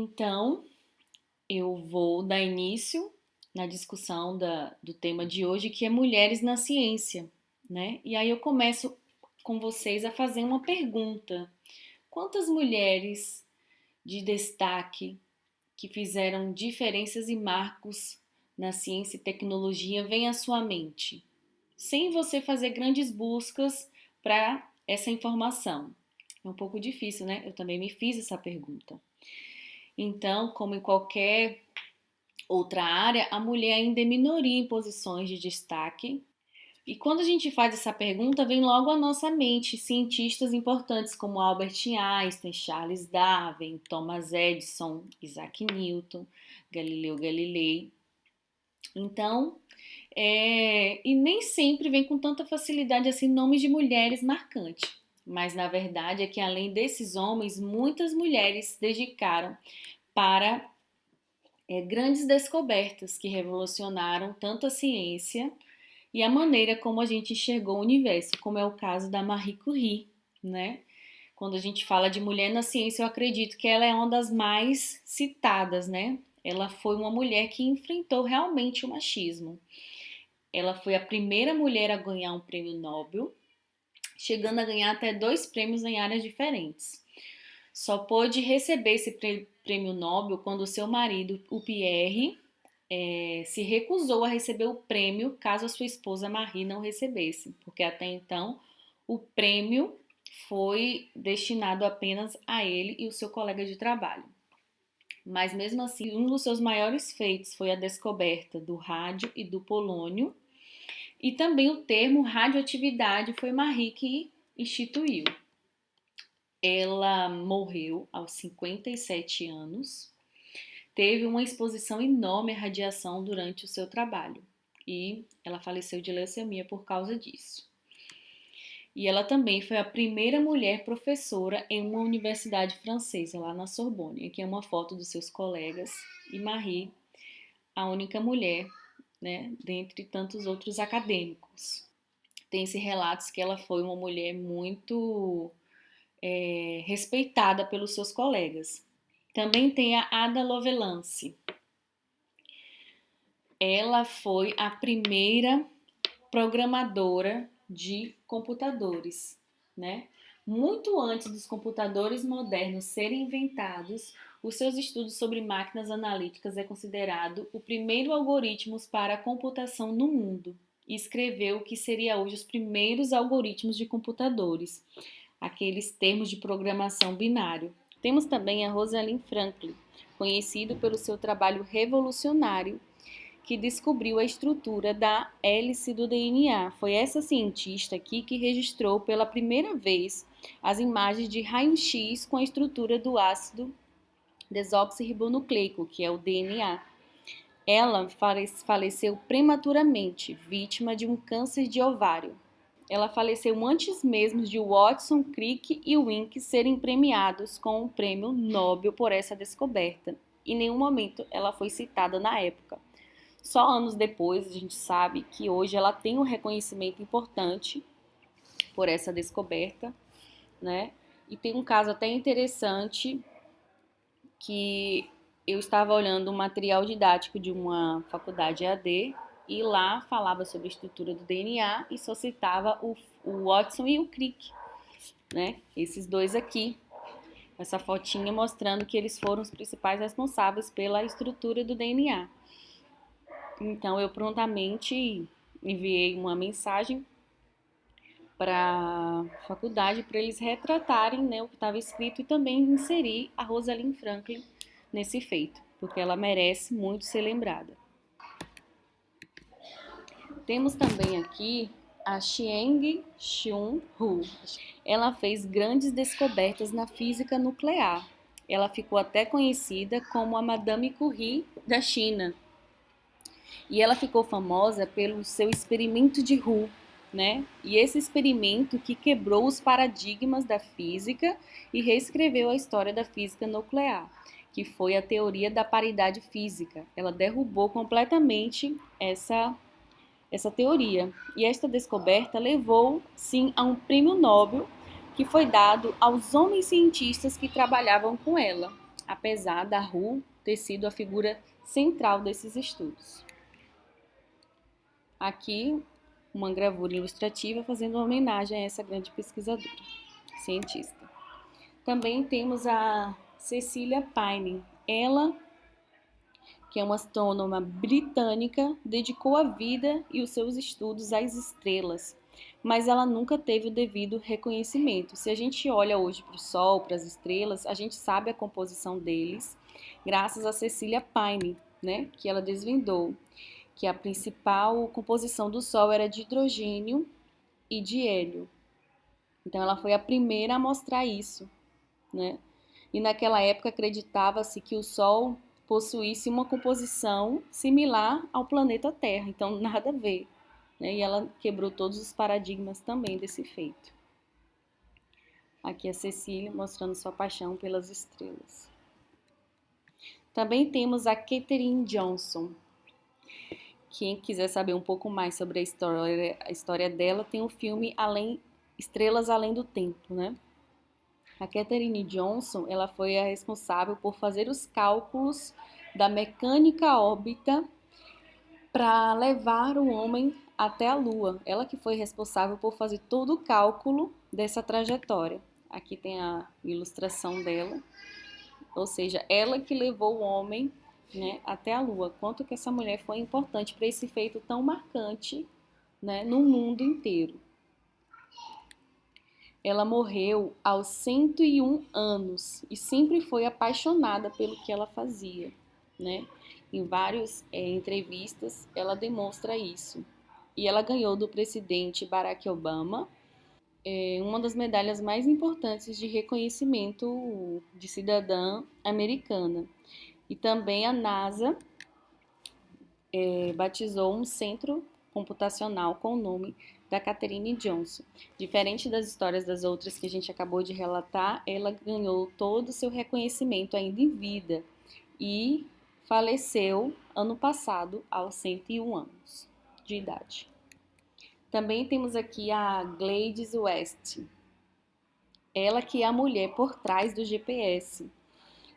Então, eu vou dar início na discussão do tema de hoje, que é mulheres na ciência, né? E aí eu começo com vocês a fazer uma pergunta. Quantas mulheres de destaque que fizeram diferenças e marcos na ciência e tecnologia vêm à sua mente? Sem você fazer grandes buscas para essa informação. É um pouco difícil, né? Eu também me fiz essa pergunta. Então, como em qualquer outra área, a mulher ainda é minoria em posições de destaque. E quando a gente faz essa pergunta, vem logo à nossa mente cientistas importantes como Albert Einstein, Charles Darwin, Thomas Edison, Isaac Newton, Galileu Galilei. Então, e nem sempre vem com tanta facilidade assim nomes de mulheres marcantes. Mas na verdade é que além desses homens, muitas mulheres se dedicaram para grandes descobertas que revolucionaram tanto a ciência e a maneira como a gente enxergou o universo, como é o caso da Marie Curie, né? Quando a gente fala de mulher na ciência, eu acredito que ela é uma das mais citadas, né? Ela foi uma mulher que enfrentou realmente o machismo. Ela foi a primeira mulher a ganhar um prêmio Nobel, chegando a ganhar até 2 prêmios em áreas diferentes. Só pôde receber esse prêmio Nobel quando seu marido, o Pierre, se recusou a receber o prêmio caso a sua esposa Marie não recebesse, porque até então o prêmio foi destinado apenas a ele e o seu colega de trabalho. Mas mesmo assim, um dos seus maiores feitos foi a descoberta do rádio e do polônio, e também o termo radioatividade foi Marie que instituiu. Ela morreu aos 57 anos, teve uma exposição enorme à radiação durante o seu trabalho e ela faleceu de leucemia por causa disso. E ela também foi a primeira mulher professora em uma universidade francesa, lá na Sorbonne. Aqui é uma foto dos seus colegas e Marie, a única mulher, né, dentre tantos outros acadêmicos. Tem-se relatos que ela foi uma mulher muito respeitada pelos seus colegas. Também tem a Ada Lovelace. Ela foi a primeira programadora de computadores, né? Muito antes dos computadores modernos serem inventados, os seus estudos sobre máquinas analíticas é considerado o primeiro algoritmo para a computação no mundo e escreveu o que seria hoje os primeiros algoritmos de computadores, aqueles termos de programação binário. Temos também a Rosalind Franklin, conhecido pelo seu trabalho revolucionário que descobriu a estrutura da hélice do DNA. Foi essa cientista aqui que registrou pela primeira vez as imagens de raio-x com a estrutura do ácido desoxirribonucleico, que é o DNA. Ela faleceu prematuramente, vítima de um câncer de ovário. Ela faleceu antes mesmo de Watson, Crick e Wink serem premiados com o prêmio Nobel por essa descoberta. Em nenhum momento ela foi citada na época. Só anos depois a gente sabe que hoje ela tem um reconhecimento importante por essa descoberta, né? E tem um caso até interessante que eu estava olhando um material didático de uma faculdade EAD e lá falava sobre a estrutura do DNA e só citava o Watson e o Crick, né? Esses dois aqui, essa fotinha mostrando que eles foram os principais responsáveis pela estrutura do DNA. Então eu prontamente enviei uma mensagem para a faculdade para eles retratarem, né, o que estava escrito e também inserir a Rosalind Franklin nesse feito, porque ela merece muito ser lembrada. Temos também aqui a Chien-Shiung Hu. Ela fez grandes descobertas na física nuclear. Ela ficou até conhecida como a Madame Curie da China. E ela ficou famosa pelo seu experimento de Hu, né? E esse experimento que quebrou os paradigmas da física e reescreveu a história da física nuclear, que foi a teoria da paridade física. Ela derrubou completamente essa teoria. E esta descoberta levou, sim, a um prêmio Nobel que foi dado aos homens cientistas que trabalhavam com ela. apesar da Hu ter sido a figura central desses estudos. Aqui, uma gravura ilustrativa fazendo uma homenagem a essa grande pesquisadora, cientista. Também temos a Cecilia Payne. Ela, que é uma astrônoma britânica, dedicou a vida e os seus estudos às estrelas, mas ela nunca teve o devido reconhecimento. Se a gente olha hoje para o Sol, para as estrelas, a gente sabe a composição deles, graças a Cecilia Payne, né, que ela desvendou que a principal composição do Sol era de hidrogênio e de hélio. Então ela foi a primeira a mostrar isso, né? E naquela época acreditava-se que o Sol possuísse uma composição similar ao planeta Terra, então nada a ver, né? E ela quebrou todos os paradigmas também desse feito. Aqui a Cecília mostrando sua paixão pelas estrelas. Também temos a Katherine Johnson. Quem quiser saber um pouco mais sobre a história dela, tem o filme Estrelas Além do Tempo, né? A Katherine Johnson, ela foi a responsável por fazer os cálculos da mecânica órbita para levar o homem até a Lua. Ela que foi responsável por fazer todo o cálculo dessa trajetória. Aqui tem a ilustração dela, ou seja, ela que levou o homem, né, até a Lua. Quanto que essa mulher foi importante para esse feito tão marcante, né, no mundo inteiro. Ela morreu aos 101 anos e sempre foi apaixonada pelo que ela fazia, né? Em várias entrevistas ela demonstra isso. E ela ganhou do presidente Barack Obama uma das medalhas mais importantes de reconhecimento de cidadã americana. E também a NASA batizou um centro computacional com o nome da Katherine Johnson. Diferente das histórias das outras que a gente acabou de relatar, ela ganhou todo o seu reconhecimento ainda em vida e faleceu ano passado aos 101 anos de idade. Também temos aqui a Gladys West. Ela que é a mulher por trás do GPS.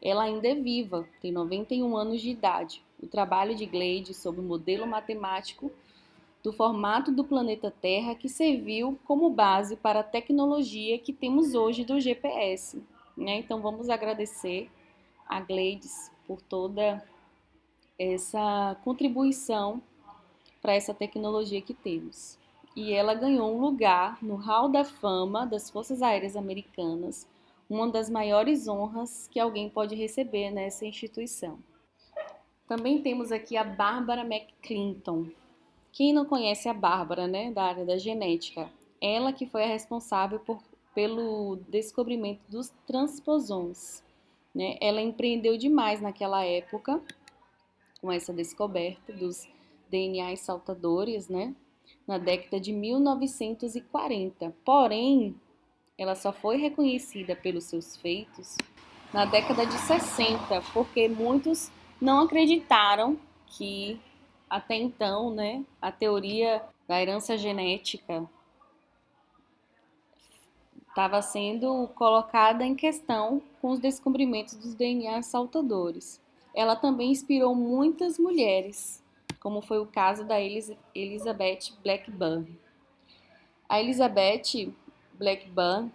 Ela ainda é viva, tem 91 anos de idade. O trabalho de Gladys sobre o modelo matemático do formato do planeta Terra que serviu como base para a tecnologia que temos hoje do GPS, né? Então vamos agradecer a Gladys por toda essa contribuição para essa tecnologia que temos. E ela ganhou um lugar no Hall da Fama das Forças Aéreas Americanas, uma das maiores honras que alguém pode receber nessa instituição. Também temos aqui a Barbara McClinton. Quem não conhece a Bárbara, né, da área da genética? Ela que foi a responsável pelo descobrimento dos transposons, né? Ela empreendeu demais naquela época com essa descoberta dos DNAs saltadores, né? Na década de 1940. Porém, ela só foi reconhecida pelos seus feitos na década de 60, porque muitos não acreditaram que até então, né, a teoria da herança genética estava sendo colocada em questão com os descobrimentos dos DNA saltadores. Ela também inspirou muitas mulheres, como foi o caso da Elizabeth Blackburn. A Elizabeth Blackburn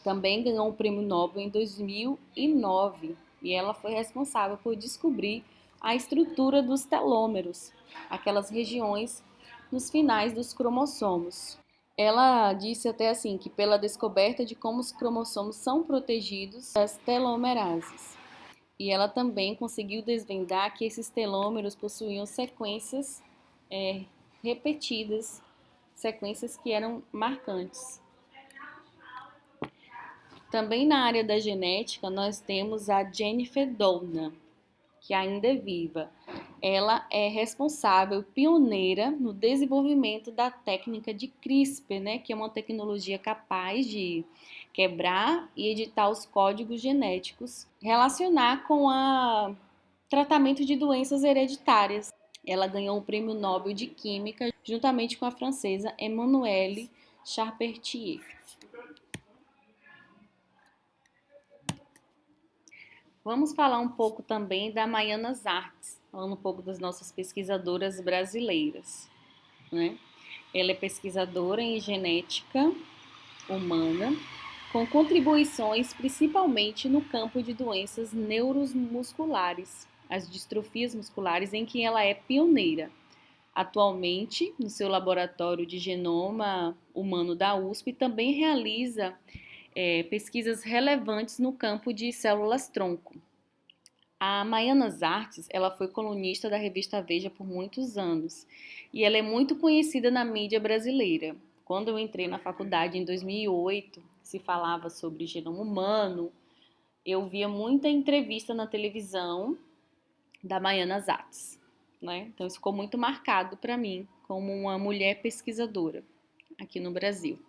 também ganhou um prêmio Nobel em 2009 e ela foi responsável por descobrir a estrutura dos telômeros, aquelas regiões nos finais dos cromossomos. Ela disse até assim que pela descoberta de como os cromossomos são protegidos das telomerases. E ela também conseguiu desvendar que esses telômeros possuíam sequências repetidas, sequências que eram marcantes. Também na área da genética, nós temos a Jennifer Doudna, que ainda é viva. Ela é responsável, pioneira no desenvolvimento da técnica de CRISPR, né, que é uma tecnologia capaz de quebrar e editar os códigos genéticos, relacionar com o tratamento de doenças hereditárias. Ela ganhou o Prêmio Nobel de Química juntamente com a francesa Emmanuelle Charpentier. Vamos falar um pouco também da Maiana Zartes, falando um pouco das nossas pesquisadoras brasileiras, né? Ela é pesquisadora em genética humana, com contribuições principalmente no campo de doenças neuromusculares, as distrofias musculares, em que ela é pioneira. Atualmente, no seu laboratório de genoma humano da USP, também realiza pesquisas relevantes no campo de células-tronco. A Maiana Zartes, ela foi colunista da revista Veja por muitos anos e ela é muito conhecida na mídia brasileira. Quando eu entrei na faculdade em 2008, se falava sobre genoma humano, eu via muita entrevista na televisão da Maiana Zartes, né? Então isso ficou muito marcado para mim como uma mulher pesquisadora aqui no Brasil.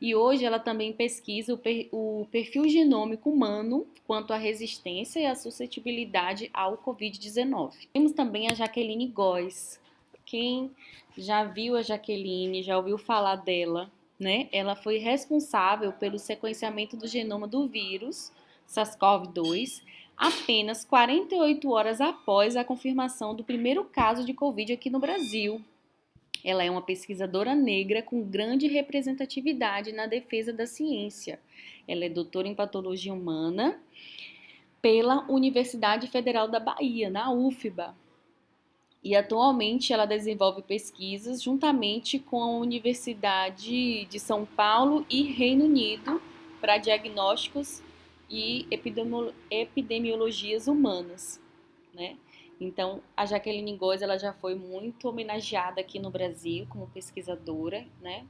E hoje ela também pesquisa o perfil genômico humano quanto à resistência e à suscetibilidade ao Covid-19. Temos também a Jaqueline Góes. Quem já viu a Jaqueline, já ouviu falar dela, né? Ela foi responsável pelo sequenciamento do genoma do vírus SARS-CoV-2 apenas 48 horas após a confirmação do primeiro caso de Covid aqui no Brasil. Ela é uma pesquisadora negra com grande representatividade na defesa da ciência. Ela é doutora em patologia humana pela Universidade Federal da Bahia, na UFBA. E atualmente ela desenvolve pesquisas juntamente com a Universidade de São Paulo e Reino Unido para diagnósticos e epidemiologias humanas, né? Então, a Jaqueline Góes, ela já foi muito homenageada aqui no Brasil como pesquisadora, né?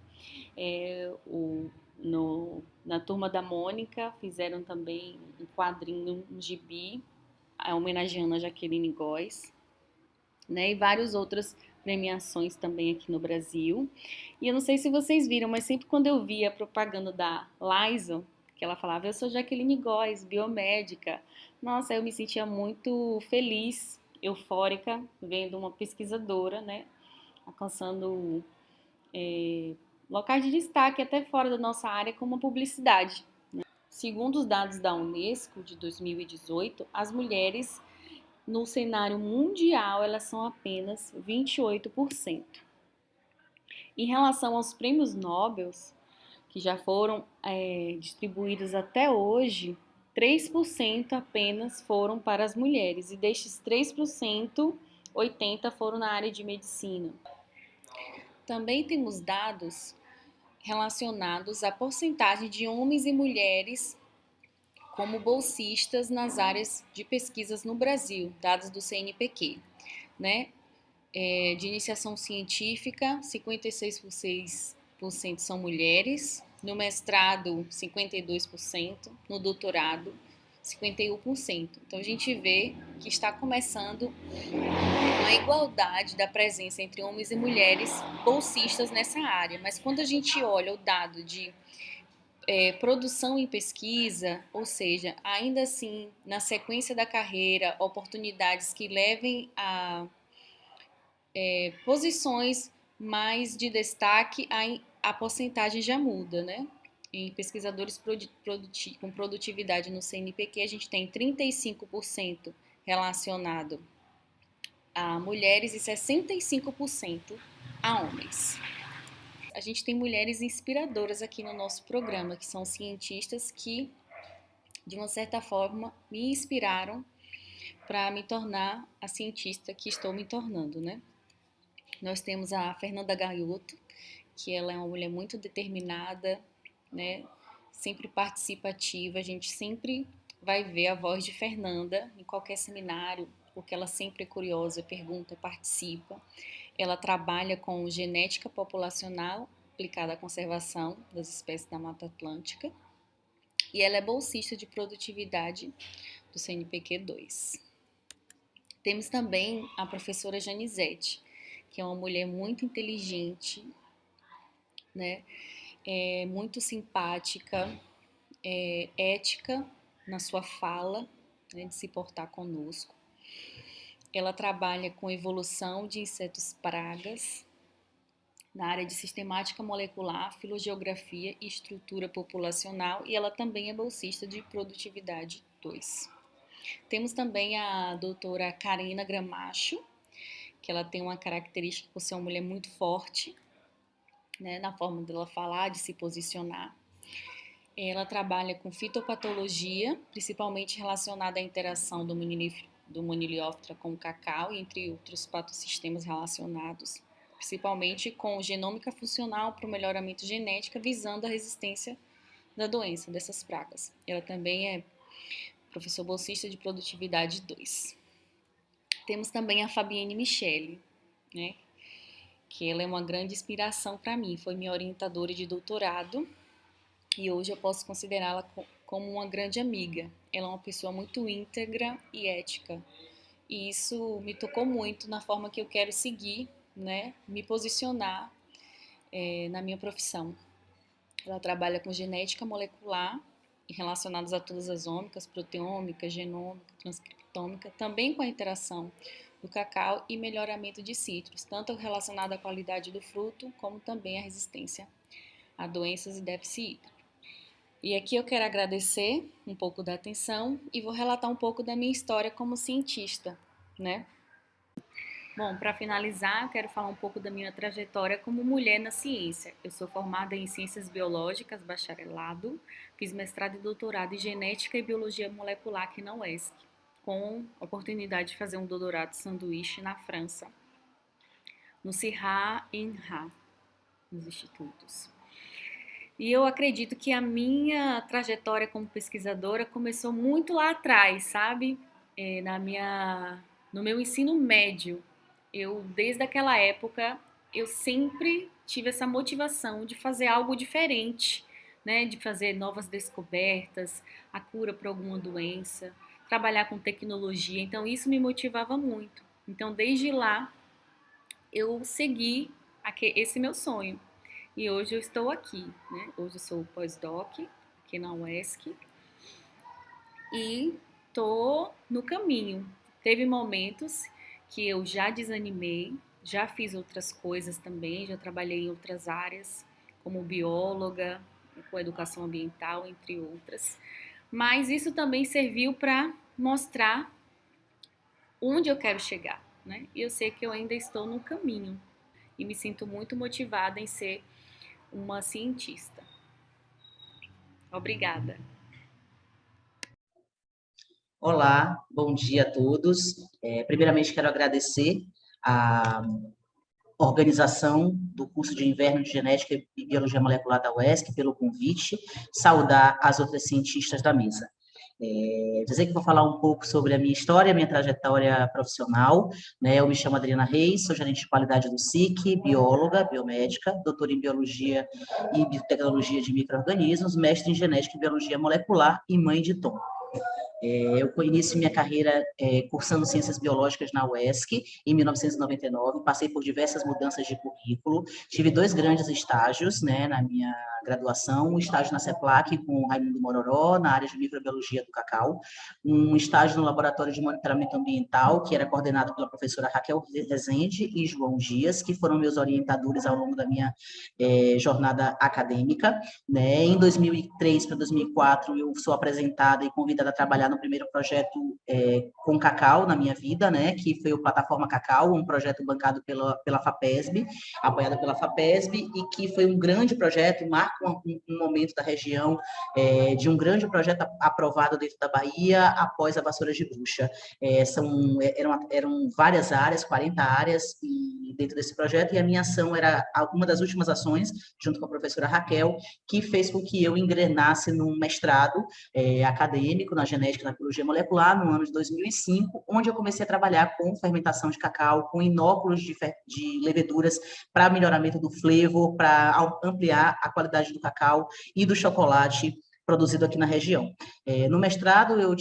Na Turma da Mônica fizeram também um quadrinho, um gibi, homenageando a Jaqueline Góes, né? E várias outras premiações também aqui no Brasil. E eu não sei se vocês viram, mas sempre quando eu via a propaganda da Lysol, que ela falava, eu sou Jaqueline Góes, biomédica. Nossa, eu me sentia muito feliz, eufórica, vendo uma pesquisadora, né, alcançando locais de destaque até fora da nossa área, como a publicidade. Segundo os dados da Unesco de 2018, as mulheres no cenário mundial elas são apenas 28%. Em relação aos prêmios Nobel, que já foram distribuídos até hoje, 3% apenas foram para as mulheres, e destes 3%, 80% foram na área de medicina. Também temos dados relacionados à porcentagem de homens e mulheres como bolsistas nas áreas de pesquisas no Brasil, dados do CNPq, né? De iniciação científica, 56% são mulheres, no mestrado, 52%, no doutorado, 51%. Então, a gente vê que está começando uma igualdade da presença entre homens e mulheres bolsistas nessa área. Mas quando a gente olha o dado de produção em pesquisa, ou seja, ainda assim, na sequência da carreira, oportunidades que levem a posições mais de destaque, a porcentagem já muda, né? Em pesquisadores com produtividade no CNPq, a gente tem 35% relacionado a mulheres e 65% a homens. A gente tem mulheres inspiradoras aqui no nosso programa, que são cientistas que, de uma certa forma, me inspiraram para me tornar a cientista que estou me tornando, né? Nós temos a Fernanda Gaioto, que ela é uma mulher muito determinada, né? Sempre participativa. A gente sempre vai ver a voz de Fernanda em qualquer seminário, porque ela sempre é curiosa, pergunta, participa. Ela trabalha com genética populacional aplicada à conservação das espécies da Mata Atlântica e ela é bolsista de produtividade do CNPq 2. Temos também a professora Janizete, que é uma mulher muito inteligente, né? Muito simpática, ética na sua fala, né, de se portar conosco. Ela trabalha com evolução de insetos pragas na área de sistemática molecular, filogeografia e estrutura populacional, e ela também é bolsista de produtividade 2. Temos também a doutora Karina Gramacho, que ela tem uma característica por ser uma mulher muito forte, né, na forma dela falar, de se posicionar. Ela trabalha com fitopatologia, principalmente relacionada à interação do Moniliófera com o cacau, entre outros patossistemas relacionados, principalmente com genômica funcional para o melhoramento genético, visando a resistência da doença, dessas pragas. Ela também é professor bolsista de produtividade 2. Temos também a Fabienne Michele, né, que ela é uma grande inspiração para mim, foi minha orientadora de doutorado e hoje eu posso considerá-la como uma grande amiga. Ela é uma pessoa muito íntegra e ética, e isso me tocou muito na forma que eu quero seguir, né, me posicionar na minha profissão. Ela trabalha com genética molecular e relacionadas a todas as ômicas, proteômica, genômica, transcriptômica, também com a interação do cacau e melhoramento de citros, tanto relacionado à qualidade do fruto, como também à resistência a doenças e déficit hídrico. E aqui eu quero agradecer um pouco da atenção e vou relatar um pouco da minha história como cientista, né? Bom, para finalizar, eu quero falar um pouco da minha trajetória como mulher na ciência. Eu sou formada em Ciências Biológicas, bacharelado, fiz mestrado e doutorado em Genética e Biologia Molecular aqui na UESC, com a oportunidade de fazer um doutorado de sanduíche na França, no CIRA e INRA, nos institutos. E eu acredito que a minha trajetória como pesquisadora começou muito lá atrás, sabe? No meu ensino médio. Desde aquela época, eu sempre tive essa motivação de fazer algo diferente, né? De fazer novas descobertas, a cura para alguma doença, trabalhar com tecnologia. Então, isso me motivava muito. Então, desde lá, eu segui esse meu sonho. E hoje eu estou aqui, né? Hoje eu sou pós-doc aqui na UESC e tô no caminho. Teve momentos que eu já desanimei, já fiz outras coisas também, já trabalhei em outras áreas, como bióloga, com educação ambiental, entre outras. Mas isso também serviu para mostrar onde eu quero chegar, né? E eu sei que eu ainda estou no caminho e me sinto muito motivada em ser uma cientista. Obrigada. Olá, bom dia a todos. Primeiramente, quero agradecer a organização do curso de inverno de Genética e Biologia Molecular da UESC pelo convite, saudar as outras cientistas da mesa. Dizer que vou falar um pouco sobre a minha história, minha trajetória profissional, né? Eu me chamo Adriana Reis, sou gerente de qualidade do SIC, bióloga, biomédica, doutora em Biologia e Biotecnologia de Micro-organismos, mestre em Genética e Biologia Molecular e mãe de Tom. Eu inicio minha carreira cursando Ciências Biológicas na UESC, em 1999, passei por diversas mudanças de currículo, tive 2 grandes estágios, né, na minha graduação, um estágio na CEPLAC com Raimundo Mororó, na área de microbiologia do cacau, um estágio no Laboratório de Monitoramento Ambiental, que era coordenado pela professora Raquel Rezende e João Dias, que foram meus orientadores ao longo da minha jornada acadêmica, né. Em 2003 para 2004, eu sou apresentada e convidada a trabalhar no primeiro projeto com cacau na minha vida, né, que foi o Plataforma Cacau, um projeto bancado pela FAPESB, apoiado pela FAPESB, e que foi um grande projeto, marca um momento da região, de um grande projeto aprovado dentro da Bahia após a Vassoura de Bruxa. Eram várias áreas, 40 áreas dentro desse projeto, e a minha ação era uma das últimas ações, junto com a professora Raquel, que fez com que eu engrenasse num mestrado acadêmico na genética e na biologia molecular no ano de 2005, onde eu comecei a trabalhar com fermentação de cacau, com inóculos de leveduras para melhoramento do flavor, para ampliar a qualidade do cacau e do chocolate produzido aqui na região. No mestrado eu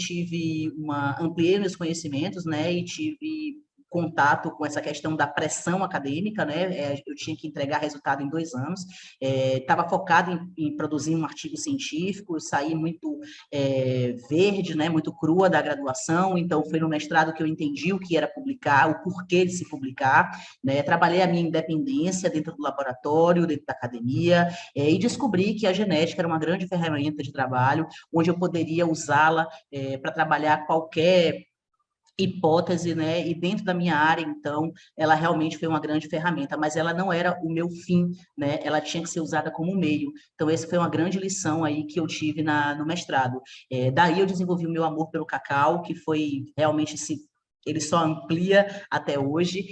ampliei meus conhecimentos, né, e tive contato com essa questão da pressão acadêmica, né? Eu tinha que entregar resultado em 2 anos, estava focado em produzir um artigo científico, eu saí muito verde, né? Muito crua da graduação, então foi no mestrado que eu entendi o que era publicar, o porquê de se publicar, né? Trabalhei a minha independência dentro do laboratório, dentro da academia, e descobri que a genética era uma grande ferramenta de trabalho, onde eu poderia usá-la para trabalhar qualquer hipótese, né? E dentro da minha área, então, ela realmente foi uma grande ferramenta, mas ela não era o meu fim, né? Ela tinha que ser usada como meio. Então, essa foi uma grande lição aí que eu tive no mestrado. Daí eu desenvolvi o meu amor pelo cacau, que foi realmente ele só amplia até hoje.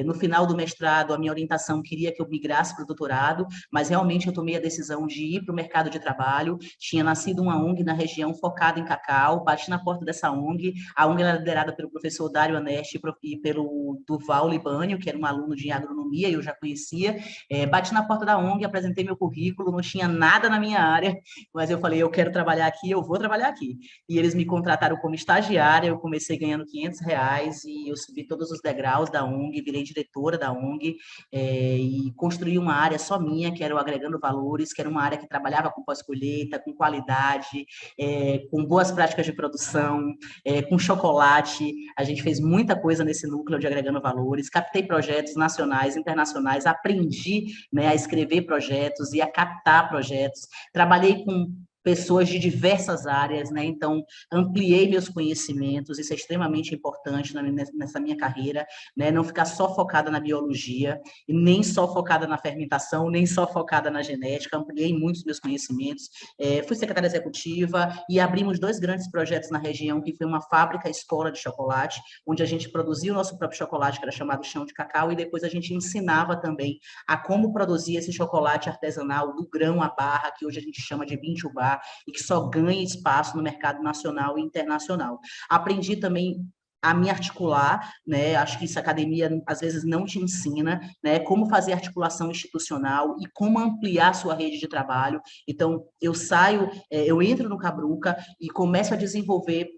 No final do mestrado, a minha orientação queria que eu migrasse para o doutorado, mas realmente eu tomei a decisão de ir para o mercado de trabalho. Tinha nascido uma ONG na região focada em cacau, bati na porta dessa ONG. A ONG era liderada pelo professor Dário Aneste e pelo Durval Libânio, que era um aluno de agronomia, eu já conhecia. Bati na porta da ONG, apresentei meu currículo, não tinha nada na minha área, mas eu falei, eu quero trabalhar aqui, eu vou trabalhar aqui. E eles me contrataram como estagiária, eu comecei ganhando R$ 500, e eu subi todos os degraus da ONG, virei diretora da ONG, e construí uma área só minha, que era o Agregando Valores, que era uma área que trabalhava com pós-colheita, com qualidade, com boas práticas de produção, com chocolate. A gente fez muita coisa nesse núcleo de Agregando Valores, captei projetos nacionais, internacionais, aprendi, né, a escrever projetos e a captar projetos. Trabalhei com pessoas de diversas áreas, né? Então, ampliei meus conhecimentos, isso é extremamente importante nessa minha carreira, né? Não ficar só focada na biologia, e nem só focada na fermentação, nem só focada na genética, ampliei muitos meus conhecimentos, fui secretária executiva e abrimos 2 grandes projetos na região, que foi uma fábrica escola de chocolate, onde a gente produzia o nosso próprio chocolate, que era chamado Chão de Cacau, e depois a gente ensinava também a como produzir esse chocolate artesanal do grão à barra, que hoje a gente chama de bean to bar, e que só ganha espaço no mercado nacional e internacional. Aprendi também a me articular, né? Acho que isso a academia às vezes não te ensina, né? Como fazer articulação institucional e como ampliar sua rede de trabalho. Então, eu entro no Cabruca e começo a desenvolver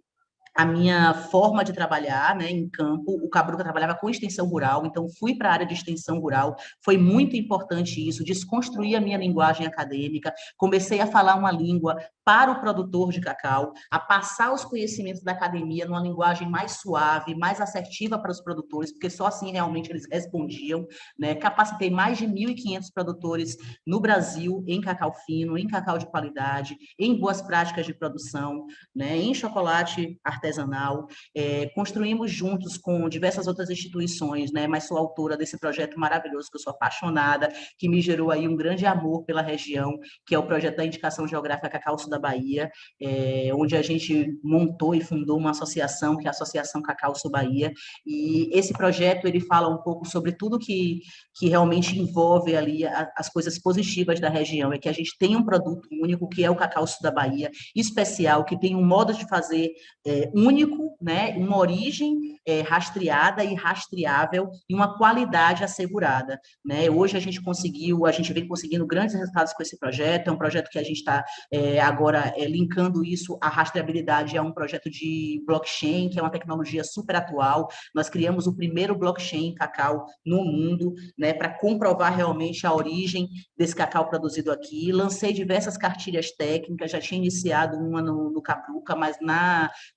a minha forma de trabalhar, né, em campo. O Cabruca trabalhava com extensão rural, então fui para a área de extensão rural. Foi muito importante isso, desconstruir a minha linguagem acadêmica, comecei a falar uma língua para o produtor de cacau, a passar os conhecimentos da academia numa linguagem mais suave, mais assertiva para os produtores, porque só assim realmente eles respondiam, né? Capacitei mais de 1.500 produtores no Brasil em cacau fino, em cacau de qualidade, em boas práticas de produção, né? Em chocolate artesanal. Construímos juntos com diversas outras instituições, né? Mas sou autora desse projeto maravilhoso, que eu sou apaixonada, que me gerou aí um grande amor pela região, que é o projeto da Indicação Geográfica Cacau Sul da Bahia, onde a gente montou e fundou uma associação, que é a Associação Cacau Sul Bahia, e esse projeto ele fala um pouco sobre tudo que realmente envolve ali as coisas positivas da região, é que a gente tem um produto único, que é o Cacau Sul da Bahia, especial, que tem um modo de fazer único, né? Uma origem rastreada e rastreável e uma qualidade assegurada, né? Hoje a gente vem conseguindo grandes resultados com esse projeto, é um projeto que a gente está agora linkando isso à rastreabilidade, a um projeto de blockchain, que é uma tecnologia super atual. Nós criamos o primeiro blockchain cacau no mundo, né, para comprovar realmente a origem desse cacau produzido aqui. Lancei diversas cartilhas técnicas, já tinha iniciado uma no Cabruca, mas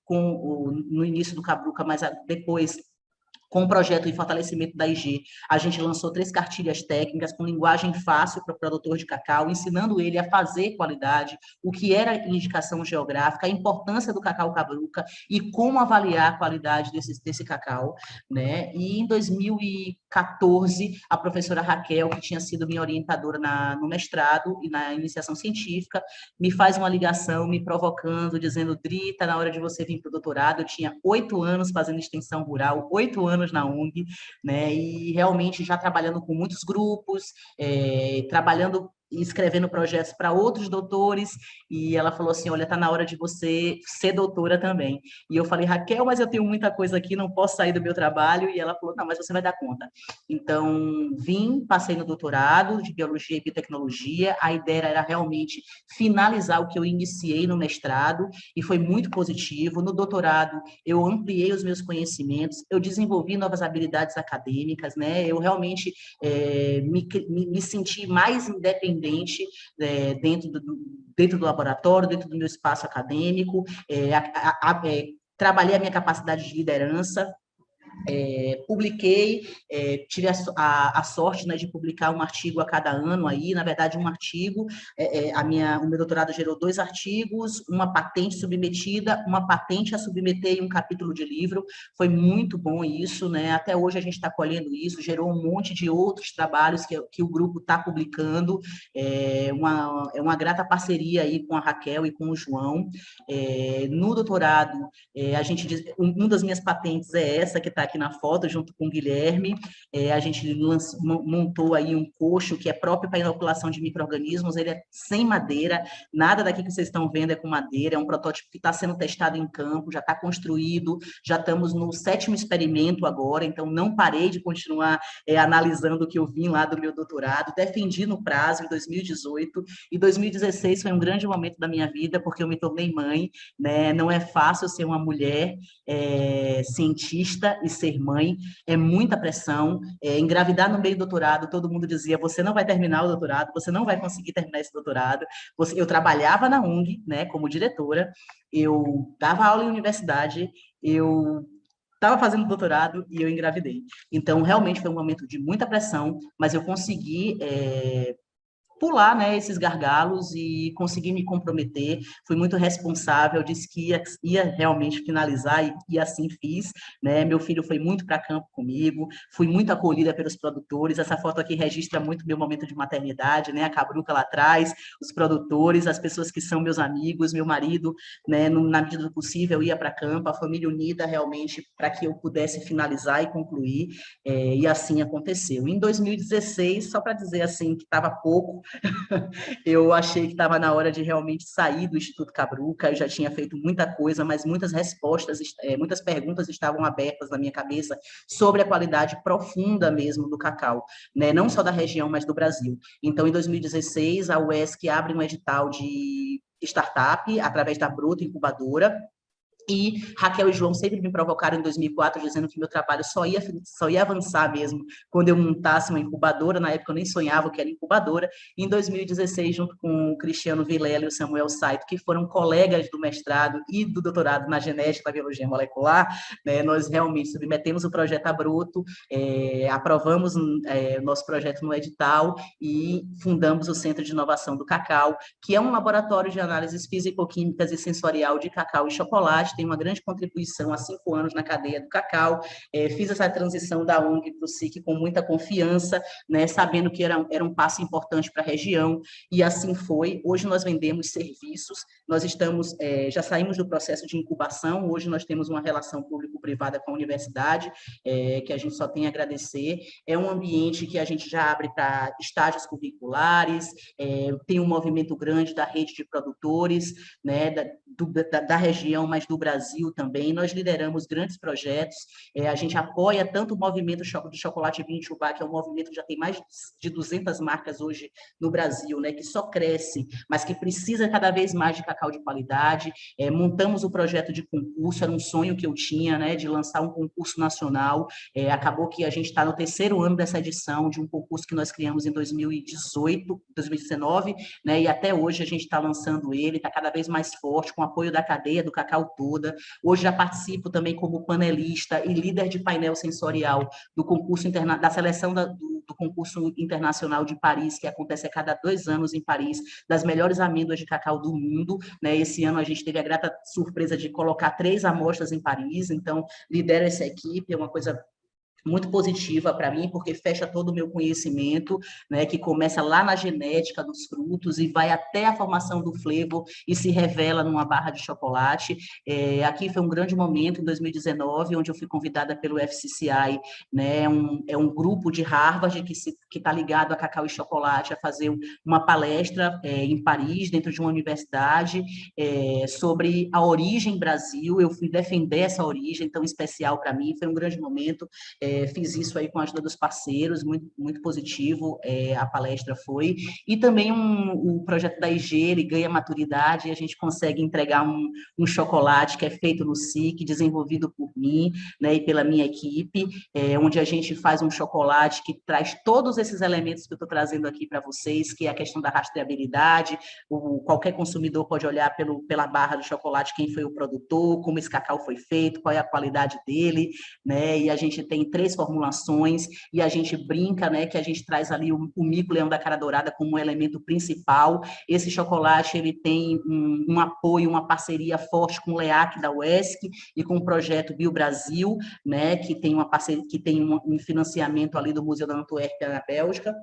no início do Cabruca, mas depois, com o projeto de fortalecimento da IG, a gente lançou 3 cartilhas técnicas com linguagem fácil para o produtor de cacau, ensinando ele a fazer qualidade, o que era indicação geográfica, a importância do cacau cabruca e como avaliar a qualidade desse cacau, né? E em 2014, a professora Raquel, que tinha sido minha orientadora no mestrado e na iniciação científica, me faz uma ligação, me provocando, dizendo: Dri, está na hora de você vir para o doutorado. Eu tinha 8 anos fazendo extensão rural, 8 anos na ONG, né? E realmente já trabalhando com muitos grupos, trabalhando escrevendo projetos para outros doutores, e ela falou assim, olha, está na hora de você ser doutora também. E eu falei, Raquel, mas eu tenho muita coisa aqui, não posso sair do meu trabalho, e ela falou, não, mas você vai dar conta. Então, passei no doutorado de Biologia e Biotecnologia, a ideia era realmente finalizar o que eu iniciei no mestrado, e foi muito positivo. No doutorado, eu ampliei os meus conhecimentos, eu desenvolvi novas habilidades acadêmicas, né? Eu realmente me senti mais independente dentro do laboratório, dentro do meu espaço acadêmico, trabalhei a minha capacidade de liderança, publiquei, tive a sorte, né, de publicar um artigo a cada ano aí, na verdade um artigo, o meu doutorado gerou 2 artigos, uma patente submetida, uma patente a submeter e um capítulo de livro, foi muito bom isso, né, até hoje a gente está colhendo isso, gerou um monte de outros trabalhos que o grupo está publicando, uma grata parceria aí com a Raquel e com o João. No doutorado, uma das minhas patentes é essa que está aqui na foto, junto com o Guilherme. A gente montou aí um coxo que é próprio para inoculação de micro-organismos, ele é sem madeira, nada daqui que vocês estão vendo é com madeira, é um protótipo que está sendo testado em campo, já está construído, já estamos no 7º experimento agora, então não parei de continuar analisando o que eu vim lá do meu doutorado, defendi no prazo em 2018, e 2016 foi um grande momento da minha vida, porque eu me tornei mãe, né? Não é fácil ser uma mulher cientista e ser mãe, é muita pressão, engravidar no meio do doutorado, todo mundo dizia, você não vai terminar o doutorado, você não vai conseguir terminar esse doutorado. Eu trabalhava na UNG, né, como diretora, eu dava aula em universidade, eu estava fazendo doutorado e eu engravidei. Então, realmente foi um momento de muita pressão, mas eu consegui pular, né, esses gargalos e conseguir me comprometer. Fui muito responsável, disse que ia realmente finalizar e assim fiz, né? Meu filho foi muito para campo comigo, fui muito acolhida pelos produtores. Essa foto aqui registra muito meu momento de maternidade, né? A Cabruca lá atrás, os produtores, as pessoas que são meus amigos, meu marido, né? Na medida do possível ia para campo, a família unida realmente para que eu pudesse finalizar e concluir, e assim aconteceu. Em 2016, só para dizer assim que estava pouco, eu achei que estava na hora de realmente sair do Instituto Cabruca, eu já tinha feito muita coisa, mas muitas respostas, muitas perguntas estavam abertas na minha cabeça sobre a qualidade profunda mesmo do cacau, né? Não só da região, mas do Brasil. Então, em 2016, a UESC abre um edital de startup através da Broto Incubadora, e Raquel e João sempre me provocaram em 2004, dizendo que meu trabalho só ia avançar mesmo quando eu montasse uma incubadora. Na época eu nem sonhava que era incubadora. E em 2016, junto com o Cristiano Vilela e o Samuel Saito, que foram colegas do mestrado e do doutorado na genética da biologia molecular, né, nós realmente submetemos o projeto a Broto, aprovamos nosso projeto no edital e fundamos o Centro de Inovação do Cacau, que é um laboratório de análises físico-químicas e sensorial de cacau e chocolate, tem uma grande contribuição há 5 anos na cadeia do cacau. Fiz essa transição da ONG para o SIC com muita confiança, né, sabendo que era um passo importante para a região, e assim foi. Hoje nós vendemos serviços, nós estamos, já saímos do processo de incubação, hoje nós temos uma relação público-privada com a universidade, que a gente só tem a agradecer. É um ambiente que a gente já abre para estágios curriculares, tem um movimento grande da rede de produtores, né, da região, mas do Brasil também. Nós lideramos grandes projetos, a gente apoia tanto o movimento do Chocolate Vinho Chubá, que é um movimento que já tem mais de 200 marcas hoje no Brasil, né, que só cresce, mas que precisa cada vez mais de cacau de qualidade. Montamos o projeto de concurso, era um sonho que eu tinha, né, de lançar um concurso nacional. Acabou que a gente está no 3º ano dessa edição de um concurso que nós criamos em 2018, 2019, né, e até hoje a gente está lançando ele, está cada vez mais forte, com apoio da cadeia do cacau toda. Hoje já participo também como panelista e líder de painel sensorial do concurso da seleção do concurso internacional de Paris, que acontece a cada 2 anos em Paris, das melhores amêndoas de cacau do mundo, né? Esse ano a gente teve a grata surpresa de colocar 3 amostras em Paris, então lidero essa equipe, é uma coisa muito positiva para mim, porque fecha todo o meu conhecimento, né, que começa lá na genética dos frutos e vai até a formação do flavor e se revela numa barra de chocolate. Aqui foi um grande momento, em 2019, onde eu fui convidada pelo FCCI, né, é um grupo de Harvard que está ligado a cacau e chocolate, a fazer uma palestra em Paris, dentro de uma universidade, sobre a origem Brasil. Eu fui defender essa origem tão especial para mim, foi um grande momento. Fiz isso aí com a ajuda dos parceiros, muito, muito positivo, a palestra foi. E também o projeto da IG, ele ganha maturidade e a gente consegue entregar um chocolate que é feito no SIC, desenvolvido por mim, né, e pela minha equipe, onde a gente faz um chocolate que traz todos esses elementos que eu estou trazendo aqui para vocês, que é a questão da rastreabilidade, qualquer consumidor pode olhar pela barra do chocolate quem foi o produtor, como esse cacau foi feito, qual é a qualidade dele, né, e a gente tem 3 formulações, e a gente brinca, né, que a gente traz ali o mico-leão da cara dourada como um elemento principal. Esse chocolate, ele tem um apoio, uma parceria forte com o LEAC da UESC e com o projeto Bio Brasil, né, que tem uma parceria, que tem um financiamento ali do Museu da Antuérpia na Bélgica,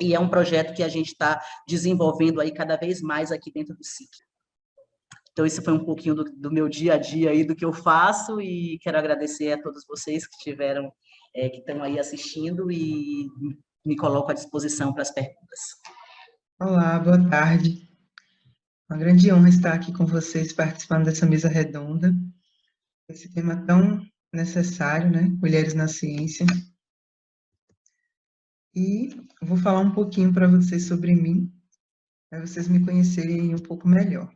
e é um projeto que a gente está desenvolvendo aí cada vez mais aqui dentro do SIC. Então, isso foi um pouquinho do meu dia a dia aí, do que eu faço, e quero agradecer a todos vocês que tiveram, que estão aí assistindo, e me coloco à disposição para as perguntas. Olá, boa tarde. Uma grande honra estar aqui com vocês, participando dessa mesa redonda. Esse tema tão necessário, né? Mulheres na ciência. E vou falar um pouquinho para vocês sobre mim, para vocês me conhecerem um pouco melhor.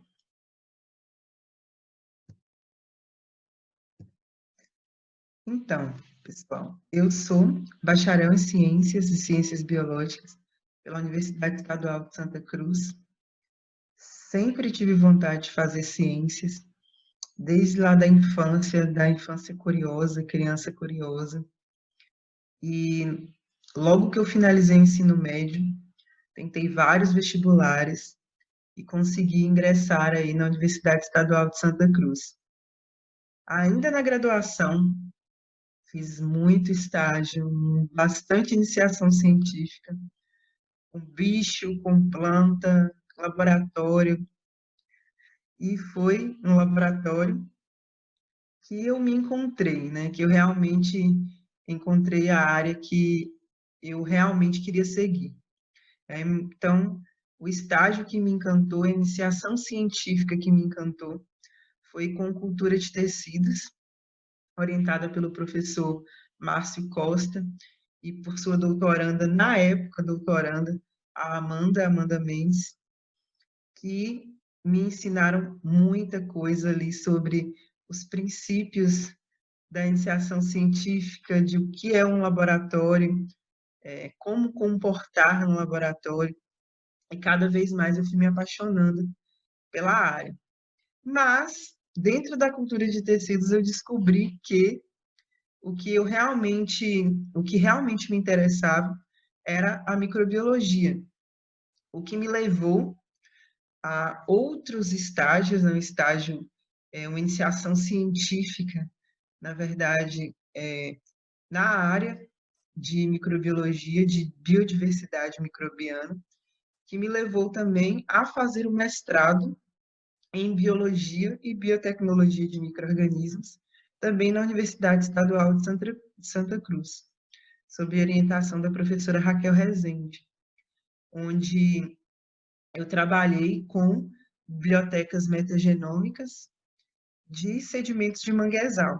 Então, pessoal, eu sou bacharel em Ciências e Ciências Biológicas pela Universidade Estadual de Santa Cruz. Sempre tive vontade de fazer ciências, desde lá da infância curiosa, criança curiosa. E logo que eu finalizei o ensino médio, tentei vários vestibulares e consegui ingressar aí na Universidade Estadual de Santa Cruz. Ainda na graduação, fiz muito estágio, bastante iniciação científica, com bicho, com planta, laboratório. E foi no laboratório que eu me encontrei, né? Que eu realmente encontrei a área que eu realmente queria seguir. Então, o estágio que me encantou, a iniciação científica que me encantou, foi com cultura de tecidos, orientada pelo professor Márcio Costa, e por sua doutoranda, na época doutoranda, a Amanda Mendes, que me ensinaram muita coisa ali sobre os princípios da iniciação científica, de o que é um laboratório, como comportar no laboratório, e cada vez mais eu fui me apaixonando pela área. Mas, dentro da cultura de tecidos, eu descobri que o que realmente me interessava era a microbiologia, o que me levou a outros estágios, né? Uma iniciação científica, na verdade, na área de microbiologia, de biodiversidade microbiana, que me levou também a fazer o mestrado em biologia e biotecnologia de micro-organismos, também na Universidade Estadual de Santa Cruz, sob orientação da professora Raquel Rezende, onde eu trabalhei com bibliotecas metagenômicas de sedimentos de manguezal.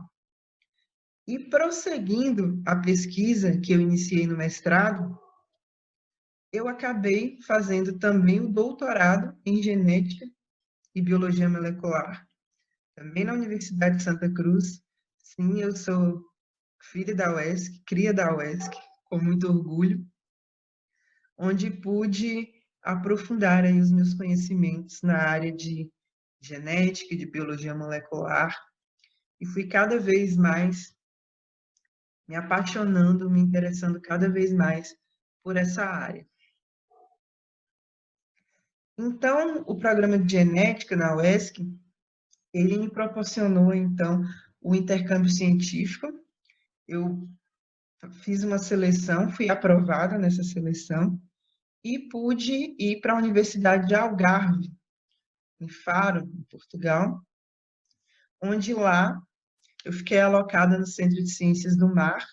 E prosseguindo a pesquisa que eu iniciei no mestrado, eu acabei fazendo também o doutorado em genética e biologia molecular, também na Universidade de Santa Cruz. Sim, eu sou filha da UESC, cria da UESC, com muito orgulho, onde pude aprofundar aí os meus conhecimentos na área de genética e de biologia molecular, e fui cada vez mais me apaixonando, me interessando cada vez mais por essa área. Então, o programa de genética na UESC, ele me proporcionou, então, o intercâmbio científico. Eu fiz uma seleção, fui aprovada nessa seleção e pude ir para a Universidade de Algarve, em Faro, em Portugal, onde lá eu fiquei alocada no Centro de Ciências do Mar,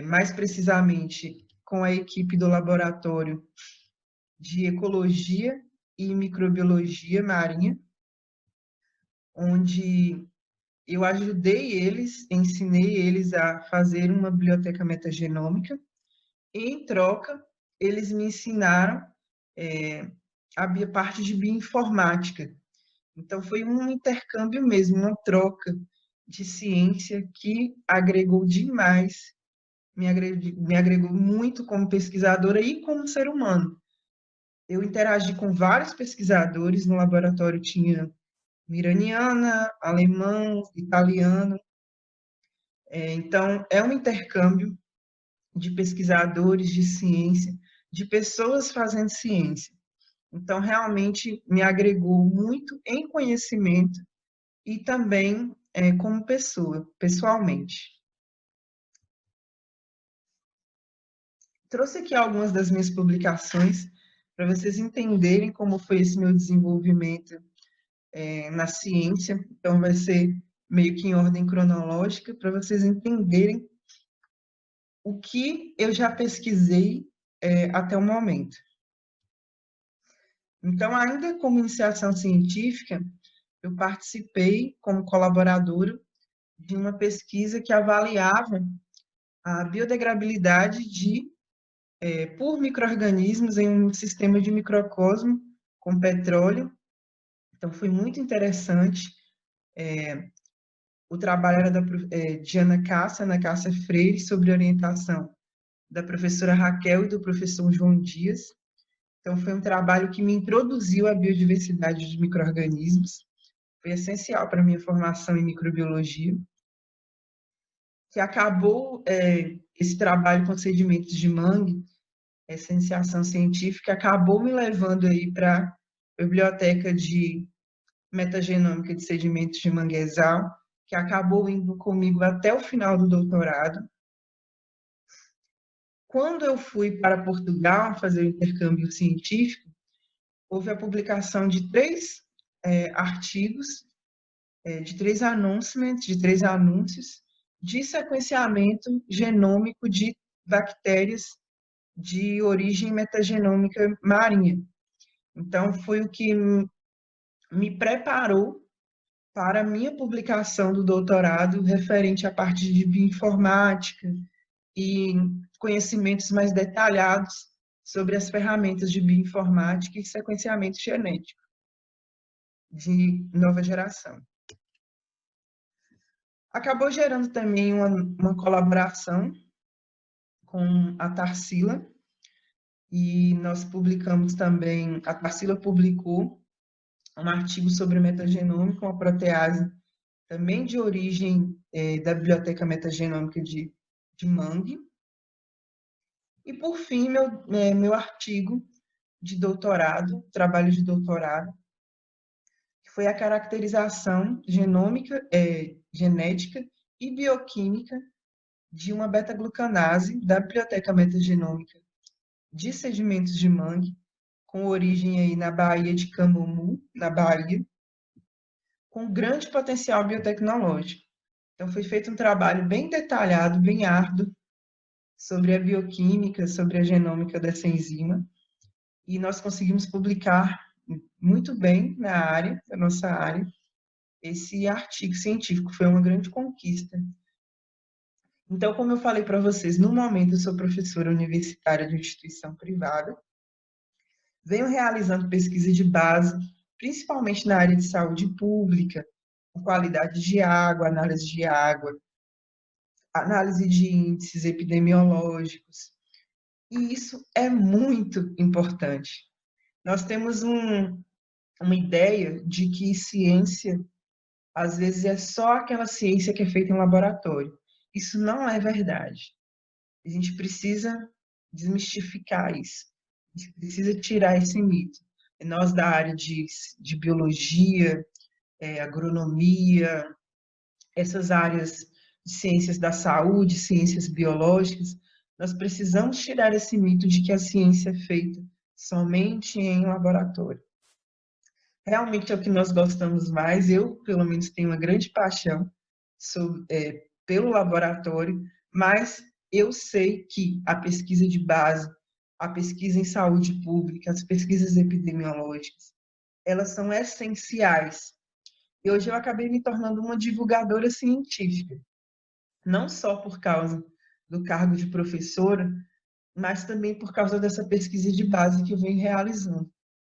mais precisamente com a equipe do Laboratório de Ecologia e Microbiologia Marinha, onde eu ajudei eles, ensinei eles a fazer uma biblioteca metagenômica, e, em troca, eles me ensinaram a parte de bioinformática. Então, foi um intercâmbio mesmo, uma troca de ciência que agregou demais, me agregou muito como pesquisadora e como ser humano. Eu interagi com vários pesquisadores, no laboratório tinha iraniana, alemão, italiano. Então, é um intercâmbio de pesquisadores de ciência, de pessoas fazendo ciência. Então, realmente me agregou muito em conhecimento e também como pessoa, pessoalmente. Trouxe aqui algumas das minhas publicações para vocês entenderem como foi esse meu desenvolvimento na ciência. Então, vai ser meio que em ordem cronológica, para vocês entenderem o que eu já pesquisei até o momento. Então, ainda como iniciação científica, eu participei como colaboradora de uma pesquisa que avaliava a biodegradabilidade por micro-organismos em um sistema de microcosmo com petróleo. Então, foi muito interessante. O trabalho era de Ana Cássia Freire, sobre orientação da professora Raquel e do professor João Dias. Então, foi um trabalho que me introduziu à biodiversidade de micro-organismos. Foi essencial para a minha formação em microbiologia. Que acabou esse trabalho com sedimentos de mangue, essa iniciação científica, acabou me levando aí para a biblioteca de metagenômica de sedimentos de manguezal, que acabou indo comigo até o final do doutorado. Quando eu fui para Portugal fazer o intercâmbio científico, houve a publicação de 3 artigos, de 3 announcements, de 3 anúncios, de sequenciamento genômico de bactérias de origem metagenômica marinha. Então, foi o que me preparou para a minha publicação do doutorado referente à parte de bioinformática e conhecimentos mais detalhados sobre as ferramentas de bioinformática e sequenciamento genético de nova geração. Acabou gerando também uma colaboração com a Tarsila, e nós publicamos também, a Tarsila publicou um artigo sobre metagenômica, uma protease também de origem da biblioteca metagenômica de mangue. E, por fim, meu artigo de doutorado, trabalho de doutorado, que foi a caracterização genômica, genética e bioquímica de uma beta-glucanase da biblioteca metagenômica de sedimentos de mangue, com origem aí na Baía de Camomu, na Bahia, com grande potencial biotecnológico. Então, foi feito um trabalho bem detalhado, bem árduo, sobre a bioquímica, sobre a genômica dessa enzima, e nós conseguimos publicar muito bem na área, na nossa área, esse artigo científico. Foi uma grande conquista. Então, como eu falei para vocês, no momento eu sou professora universitária de instituição privada, venho realizando pesquisa de base, principalmente na área de saúde pública, com qualidade de água, análise de índices epidemiológicos. E isso é muito importante. Nós temos uma ideia de que ciência, às vezes, é só aquela ciência que é feita em laboratório. Isso não é verdade. A gente precisa desmistificar isso. A gente precisa tirar esse mito. Nós, da área de biologia, agronomia, essas áreas ciências da saúde, ciências biológicas, nós precisamos tirar esse mito de que a ciência é feita somente em laboratório. Realmente é o que nós gostamos mais. Eu, pelo menos, tenho uma grande paixão pelo laboratório, mas eu sei que a pesquisa de base, a pesquisa em saúde pública, as pesquisas epidemiológicas, elas são essenciais. E hoje eu acabei me tornando uma divulgadora científica, não só por causa do cargo de professora, mas também por causa dessa pesquisa de base que eu venho realizando.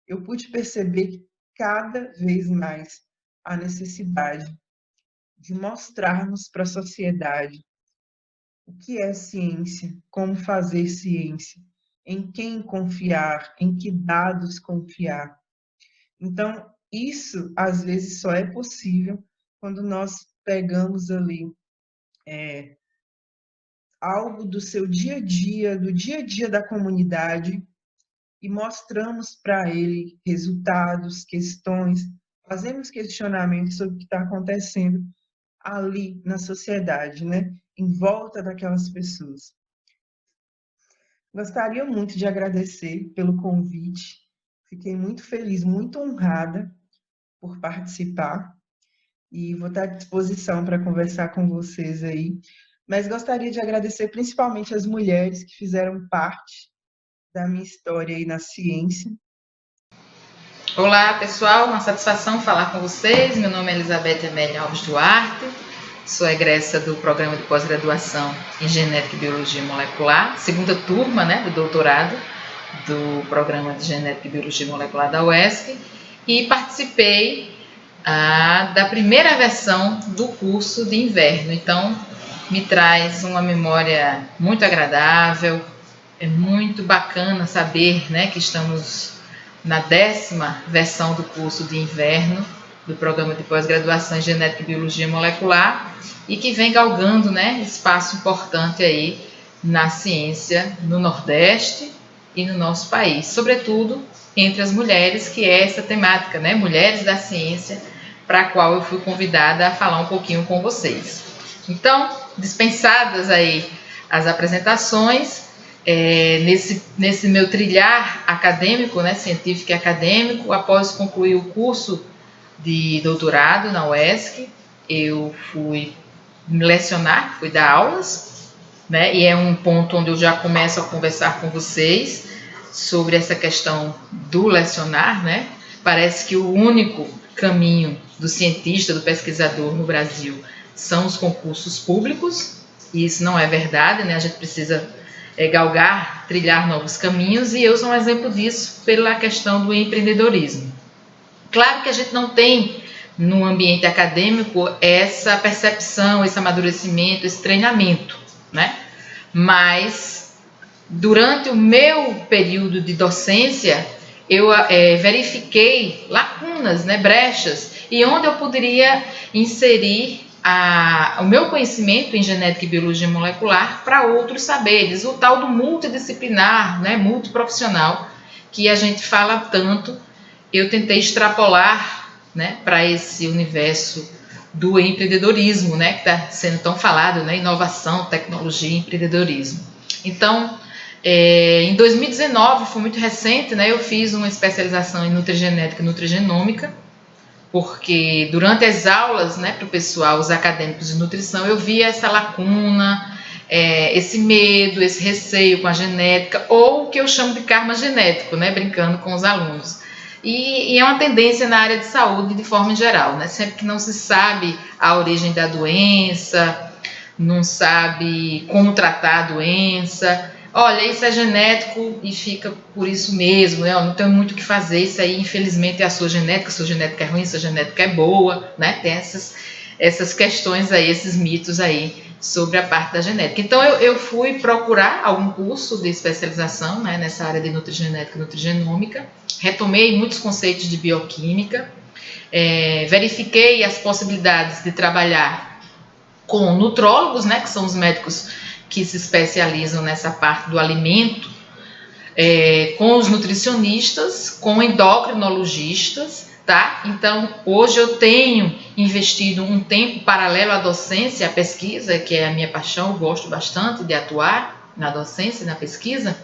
Eu pude perceber cada vez mais a necessidade de mostrarmos para a sociedade o que é ciência, como fazer ciência, em quem confiar, em que dados confiar. Então, isso às vezes só é possível quando nós pegamos ali algo do seu dia a dia da comunidade, e mostramos para ele resultados, questões, fazemos questionamentos sobre o que está acontecendo ali na sociedade, né? Em volta daquelas pessoas. Gostaria muito de agradecer pelo convite. Fiquei muito feliz, muito honrada por participar e vou estar à disposição para conversar com vocês aí. Mas gostaria de agradecer principalmente as mulheres que fizeram parte da minha história aí na ciência. Olá, pessoal, uma satisfação falar com vocês. Meu nome é Elizabeth Amélia Alves Duarte, sou egressa do programa de pós-graduação em Genética e Biologia Molecular, segunda turma, né, do doutorado do programa de Genética e Biologia Molecular da UESC, e participei da primeira versão do curso de inverno. Então, me traz uma memória muito agradável. É muito bacana saber, né, que estamos na 10ª versão do curso de inverno do programa de pós-graduação em Genética e Biologia Molecular e que vem galgando, né, espaço importante aí na ciência no Nordeste e no nosso país, sobretudo entre as mulheres, que é essa temática, né, Mulheres da Ciência, para a qual eu fui convidada a falar um pouquinho com vocês. Então, dispensadas aí as apresentações, nesse meu trilhar acadêmico, né, científico e acadêmico, após concluir o curso de doutorado na UESC, eu fui lecionar, fui dar aulas, né, e é um ponto onde eu já começo a conversar com vocês sobre essa questão do lecionar, né? Parece que o único caminho do cientista, do pesquisador no Brasil são os concursos públicos, e isso não é verdade, né? A gente precisa galgar, trilhar novos caminhos, e eu sou um exemplo disso pela questão do empreendedorismo. Claro que a gente não tem no ambiente acadêmico essa percepção, esse amadurecimento, esse treinamento, né? Mas durante o meu período de docência, eu verifiquei lacunas, né, brechas, e onde eu poderia inserir o meu conhecimento em genética e biologia molecular para outros saberes, o tal do multidisciplinar, né, multiprofissional, que a gente fala tanto. Eu tentei extrapolar, né, para esse universo do empreendedorismo, né, que está sendo tão falado, né, inovação, tecnologia e empreendedorismo. Então, em 2019, foi muito recente, né, eu fiz uma especialização em nutrigenética e nutrigenômica, porque durante as aulas, né, para o pessoal, os acadêmicos de nutrição, eu via essa lacuna, esse medo, esse receio com a genética, ou o que eu chamo de karma genético, né, brincando com os alunos. E é uma tendência na área de saúde de forma geral, né? Sempre que não se sabe a origem da doença, não sabe como tratar a doença, olha, isso é genético e fica por isso mesmo, né? Eu não tenho muito o que fazer, isso aí infelizmente é a sua genética é ruim, sua genética é boa, né? Tem essas questões aí, esses mitos aí sobre a parte da genética. Então eu fui procurar algum curso de especialização, né, nessa área de nutrigenética e nutrigenômica, retomei muitos conceitos de bioquímica, verifiquei as possibilidades de trabalhar com nutrólogos, né, que são os médicos que se especializam nessa parte do alimento, com os nutricionistas, com endocrinologistas, tá? Então, hoje eu tenho investido um tempo paralelo à docência, à pesquisa, que é a minha paixão, eu gosto bastante de atuar na docência e na pesquisa,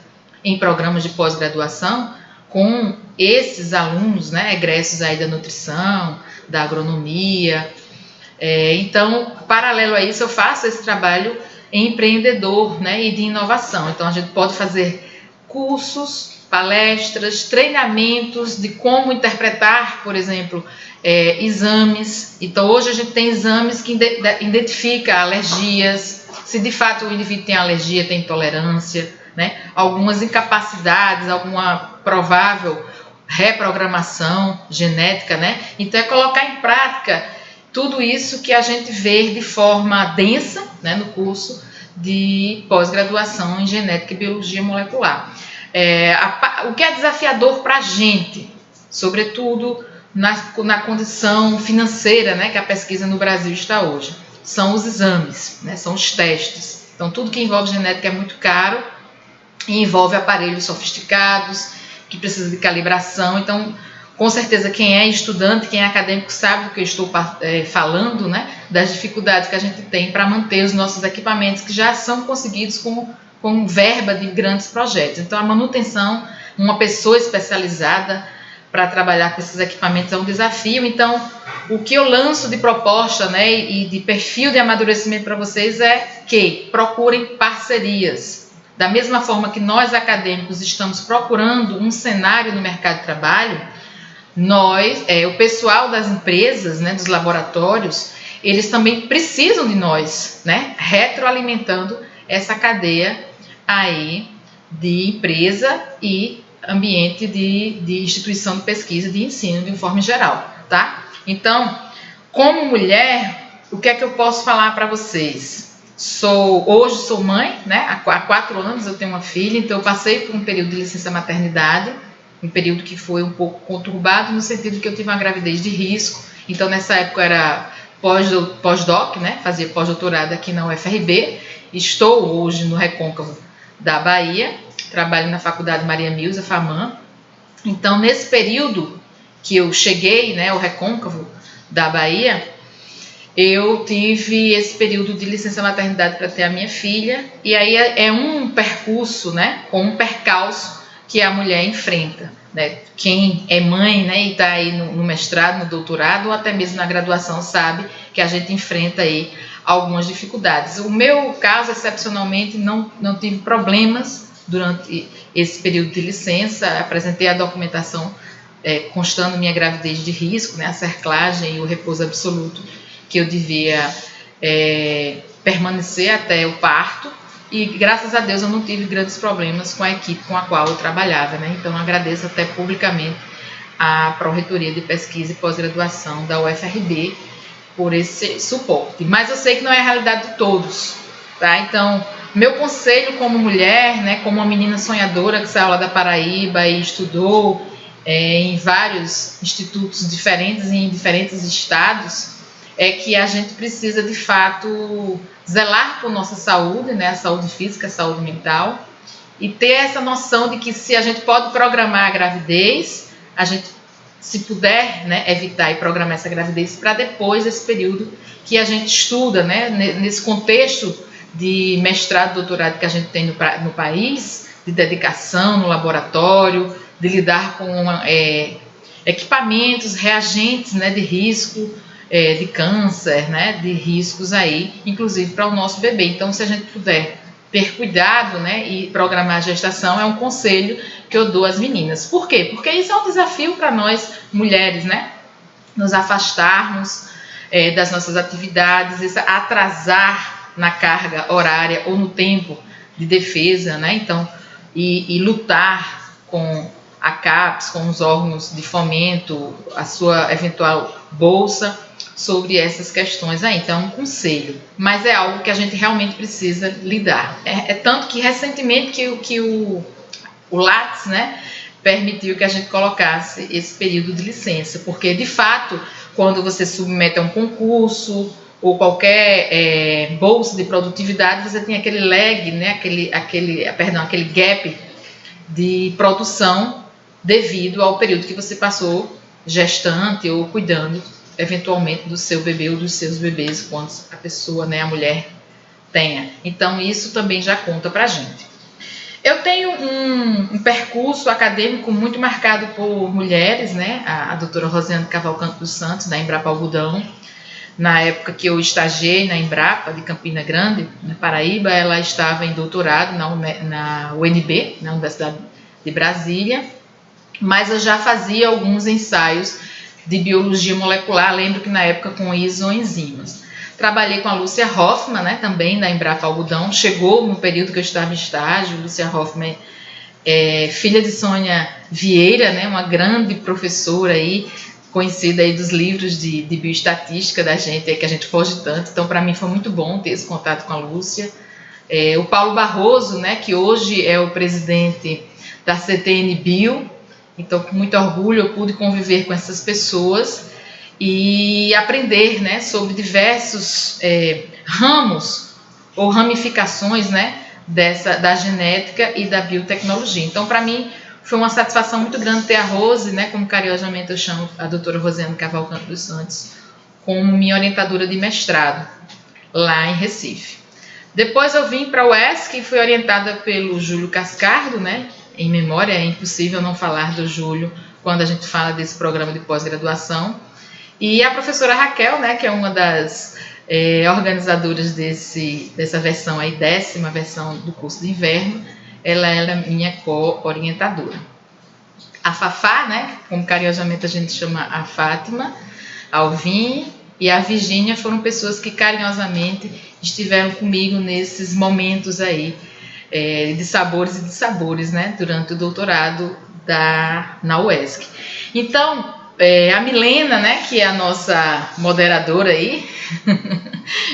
em programas de pós-graduação, com esses alunos, né, egressos aí da nutrição, da agronomia. Então, paralelo a isso, eu faço esse trabalho empreendedor, né, e de inovação. Então, a gente pode fazer cursos, palestras, treinamentos de como interpretar, por exemplo, exames. Então, hoje a gente tem exames que identificam alergias, se de fato o indivíduo tem alergia, tem intolerância, né? Algumas incapacidades, alguma provável reprogramação genética, né? Então, é colocar em prática tudo isso que a gente vê de forma densa, né, no curso de pós-graduação em genética e biologia molecular. O que é desafiador para a gente, sobretudo na condição financeira, né, que a pesquisa no Brasil está hoje, são os exames, né, são os testes. Então, tudo que envolve genética é muito caro e envolve aparelhos sofisticados, que precisa de calibração. Então, com certeza, quem é estudante, quem é acadêmico sabe do que eu estou falando, né, das dificuldades que a gente tem para manter os nossos equipamentos que já são conseguidos com verba de grandes projetos. Então, a manutenção, uma pessoa especializada para trabalhar com esses equipamentos é um desafio. Então, o que eu lanço de proposta, né, e de perfil de amadurecimento para vocês é que procurem parcerias. Da mesma forma que nós, acadêmicos, estamos procurando um cenário no mercado de trabalho, o pessoal das empresas, né, dos laboratórios, eles também precisam de nós, né, retroalimentando essa cadeia aí de empresa e ambiente de instituição de pesquisa, de ensino, de uma forma geral, tá? Então, como mulher, o que é que eu posso falar para vocês? Hoje sou mãe, né? Há 4 anos eu tenho uma filha, então eu passei por um período de licença maternidade, um período que foi um pouco conturbado, no sentido que eu tive uma gravidez de risco. Então, nessa época eu era pós-doc, né? Fazia pós-doutorado aqui na UFRB. Estou hoje no Recôncavo da Bahia, trabalho na Faculdade Maria Milza, FAMAN. Então, nesse período que eu cheguei, né, ao Recôncavo da Bahia, eu tive esse período de licença maternidade para ter a minha filha, e aí é um percurso, né, com um percalço que a mulher enfrenta, né? Quem é mãe, né, e está aí no mestrado, no doutorado, ou até mesmo na graduação, sabe que a gente enfrenta aí algumas dificuldades. O meu caso, excepcionalmente, não tive problemas durante esse período de licença. Apresentei a documentação constando minha gravidez de risco, né, a cerclagem e o repouso absoluto, que eu devia permanecer até o parto, e graças a Deus eu não tive grandes problemas com a equipe com a qual eu trabalhava, né? Então agradeço até publicamente a Pró-Reitoria de Pesquisa e Pós-Graduação da UFRB por esse suporte, mas eu sei que não é a realidade de todos, tá? Então, meu conselho como mulher, né, como uma menina sonhadora que saiu lá da Paraíba e estudou em vários institutos diferentes e em diferentes estados, é que a gente precisa, de fato, zelar por nossa saúde, né, a saúde física, a saúde mental, e ter essa noção de que se a gente pode programar a gravidez, a gente, se puder, né, evitar e programar essa gravidez para depois desse período que a gente estuda, né, nesse contexto de mestrado, doutorado que a gente tem no país, de dedicação no laboratório, de lidar com equipamentos, reagentes, né, de risco, de câncer, né, de riscos aí, inclusive para o nosso bebê. Então, se a gente puder ter cuidado, né, e programar a gestação, é um conselho que eu dou às meninas. Por quê? Porque isso é um desafio para nós mulheres, né, nos afastarmos das nossas atividades, atrasar na carga horária ou no tempo de defesa, né, então, e lutar com a CAPES, com os órgãos de fomento, a sua eventual bolsa, sobre essas questões aí. Então, é um conselho, mas é algo que a gente realmente precisa lidar. Tanto que recentemente que o Lattes, né, permitiu que a gente colocasse esse período de licença, porque de fato, quando você submete a um concurso ou qualquer bolsa de produtividade, você tem aquele lag, né, aquele gap de produção devido ao período que você passou gestante ou cuidando eventualmente do seu bebê ou dos seus bebês quando a pessoa, né, a mulher tenha. Então isso também já conta pra gente. Eu tenho um percurso acadêmico muito marcado por mulheres, né? A doutora Rosiane Cavalcante dos Santos, da Embrapa Algodão. Na época que eu estagiei na Embrapa de Campina Grande, na Paraíba, ela estava em doutorado na UNB, na Universidade de Brasília, mas eu já fazia alguns ensaios de biologia molecular, lembro que na época com isoenzimas. Trabalhei com a Lúcia Hoffmann, né, também da Embrapa Algodão, chegou no período que eu estava em estágio. Lúcia Hoffmann é filha de Sônia Vieira, né, uma grande professora aí, conhecida aí dos livros de bioestatística da gente, que a gente foge tanto, então para mim foi muito bom ter esse contato com a Lúcia. O Paulo Barroso, né, que hoje é o presidente da CTN Bio, então com muito orgulho eu pude conviver com essas pessoas e aprender, né, sobre diversos ramos ou ramificações, né, da genética e da biotecnologia. Então, para mim, foi uma satisfação muito grande ter a Rose, né, como carinhosamente eu chamo a doutora Rosiane Cavalcante dos Santos, como minha orientadora de mestrado lá em Recife. Depois eu vim para a UESC e fui orientada pelo Júlio Cascardo, né, em memória, é impossível não falar do Júlio quando a gente fala desse programa de pós-graduação. E a professora Raquel, né, que é uma das organizadoras dessa versão aí, 10ª versão do curso de inverno, ela era minha co-orientadora. A Fafá, né, como carinhosamente a gente chama a Fátima, a Alvine e a Virgínia foram pessoas que carinhosamente estiveram comigo nesses momentos aí de sabores e dissabores, né, durante o doutorado na UESC. Então, a Milena, né, que é a nossa moderadora aí,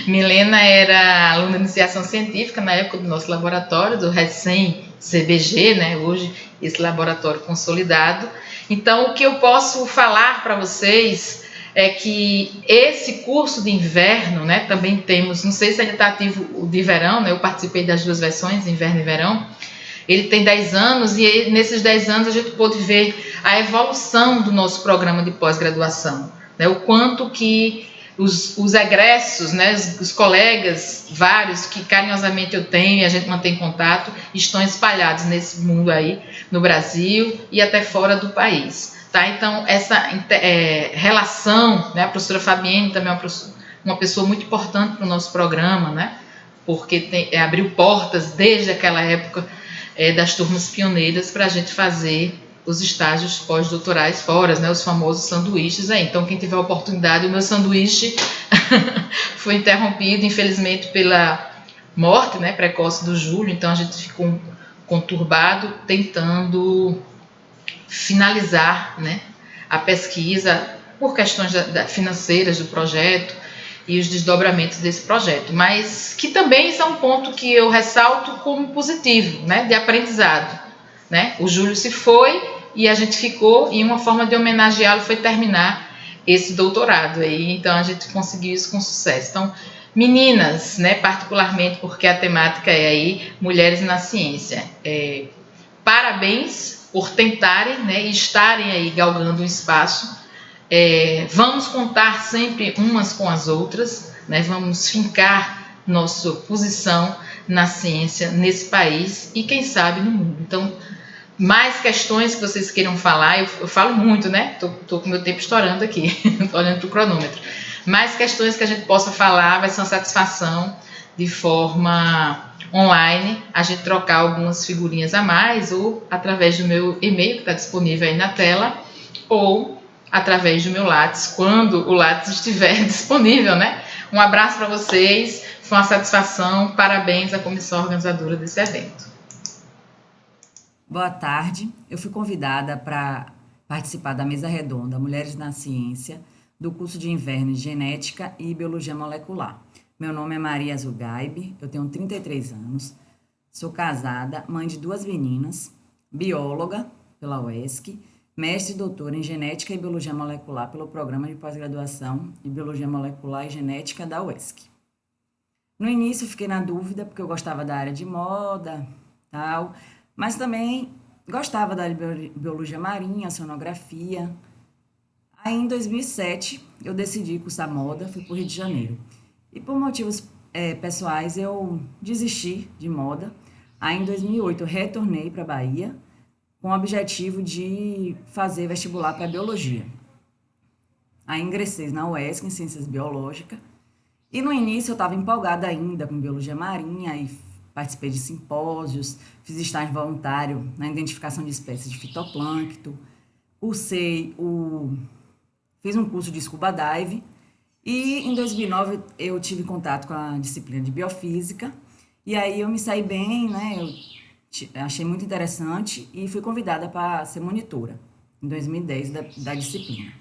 Milena era aluna de iniciação científica na época do nosso laboratório, do recém-CBG, né, hoje esse laboratório consolidado. Então, o que eu posso falar para vocês é que esse curso de inverno, né, também temos, não sei se ainda está ativo o de verão, né, eu participei das duas versões, inverno e verão. Ele tem 10 anos e nesses 10 anos a gente pôde ver a evolução do nosso programa de pós-graduação, né? O quanto que os egressos, né, os colegas vários que carinhosamente eu tenho e a gente mantém contato, estão espalhados nesse mundo aí, no Brasil e até fora do país. Tá? Então, essa relação, né, a professora Fabienne também é uma pessoa muito importante para o nosso programa, né, porque abriu portas desde aquela época das turmas pioneiras para a gente fazer os estágios pós-doutorais fora, né, os famosos sanduíches aí. Então, quem tiver a oportunidade, o meu sanduíche foi interrompido, infelizmente, pela morte, né, precoce do Júlio, então a gente ficou conturbado tentando finalizar, né, a pesquisa por questões financeiras do projeto e os desdobramentos desse projeto, mas que também isso é um ponto que eu ressalto como positivo, né, de aprendizado, né? O Júlio se foi e a gente ficou, e uma forma de homenageá-lo foi terminar esse doutorado aí, então a gente conseguiu isso com sucesso. Então, meninas, né, particularmente porque a temática é aí mulheres na ciência, parabéns por tentarem, né, e estarem aí galgando um espaço. Vamos contar sempre umas com as outras, né? Vamos fincar nossa posição na ciência nesse país e quem sabe no mundo. Então, mais questões que vocês queiram falar, eu falo muito, né? Tô com meu tempo estourando aqui, tô olhando pro cronômetro. Mais questões que a gente possa falar, vai ser uma satisfação de forma online, a gente trocar algumas figurinhas a mais, ou através do meu e-mail que está disponível aí na tela, ou através do meu Lattes, quando o Lattes estiver disponível, né? Um abraço para vocês, foi uma satisfação, parabéns à comissão organizadora desse evento. Boa tarde, eu fui convidada para participar da mesa redonda Mulheres na Ciência, do curso de inverno de Genética e Biologia Molecular. Meu nome é Maria Zugaib, eu tenho 33 anos, sou casada, mãe de 2 meninas, bióloga pela UESC, mestre e doutora em Genética e Biologia Molecular pelo Programa de Pós-Graduação de Biologia Molecular e Genética da UESC. No início fiquei na dúvida porque eu gostava da área de moda, tal, mas também gostava da biologia marinha, oceanografia, Aí, em 2007, eu decidi cursar moda, fui para o Rio de Janeiro. E por motivos pessoais, eu desisti de moda. Aí, em 2008, eu retornei para a Bahia com o objetivo de fazer vestibular para biologia. Aí, ingressei na UESC, em Ciências Biológicas. E no início, eu estava empolgada ainda com biologia marinha e participei de simpósios, fiz estágio voluntário na identificação de espécies de fitoplâncton, cursei o fiz um curso de scuba dive e em 2009 eu tive contato com a disciplina de biofísica e aí eu me saí bem, né? Eu achei muito interessante e fui convidada para ser monitora em 2010 da disciplina.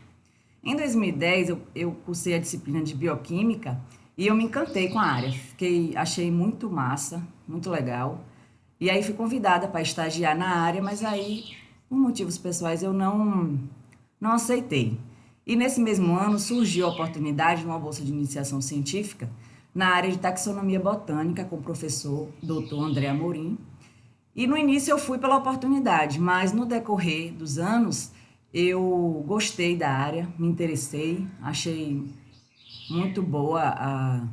Em 2010 eu cursei a disciplina de bioquímica e eu me encantei com a área, achei muito massa, muito legal. E aí fui convidada para estagiar na área, mas aí por motivos pessoais eu não aceitei. E nesse mesmo ano surgiu a oportunidade de uma bolsa de iniciação científica na área de taxonomia botânica com o professor Dr. André Amorim. E no início eu fui pela oportunidade, mas no decorrer dos anos eu gostei da área, me interessei, achei muito boa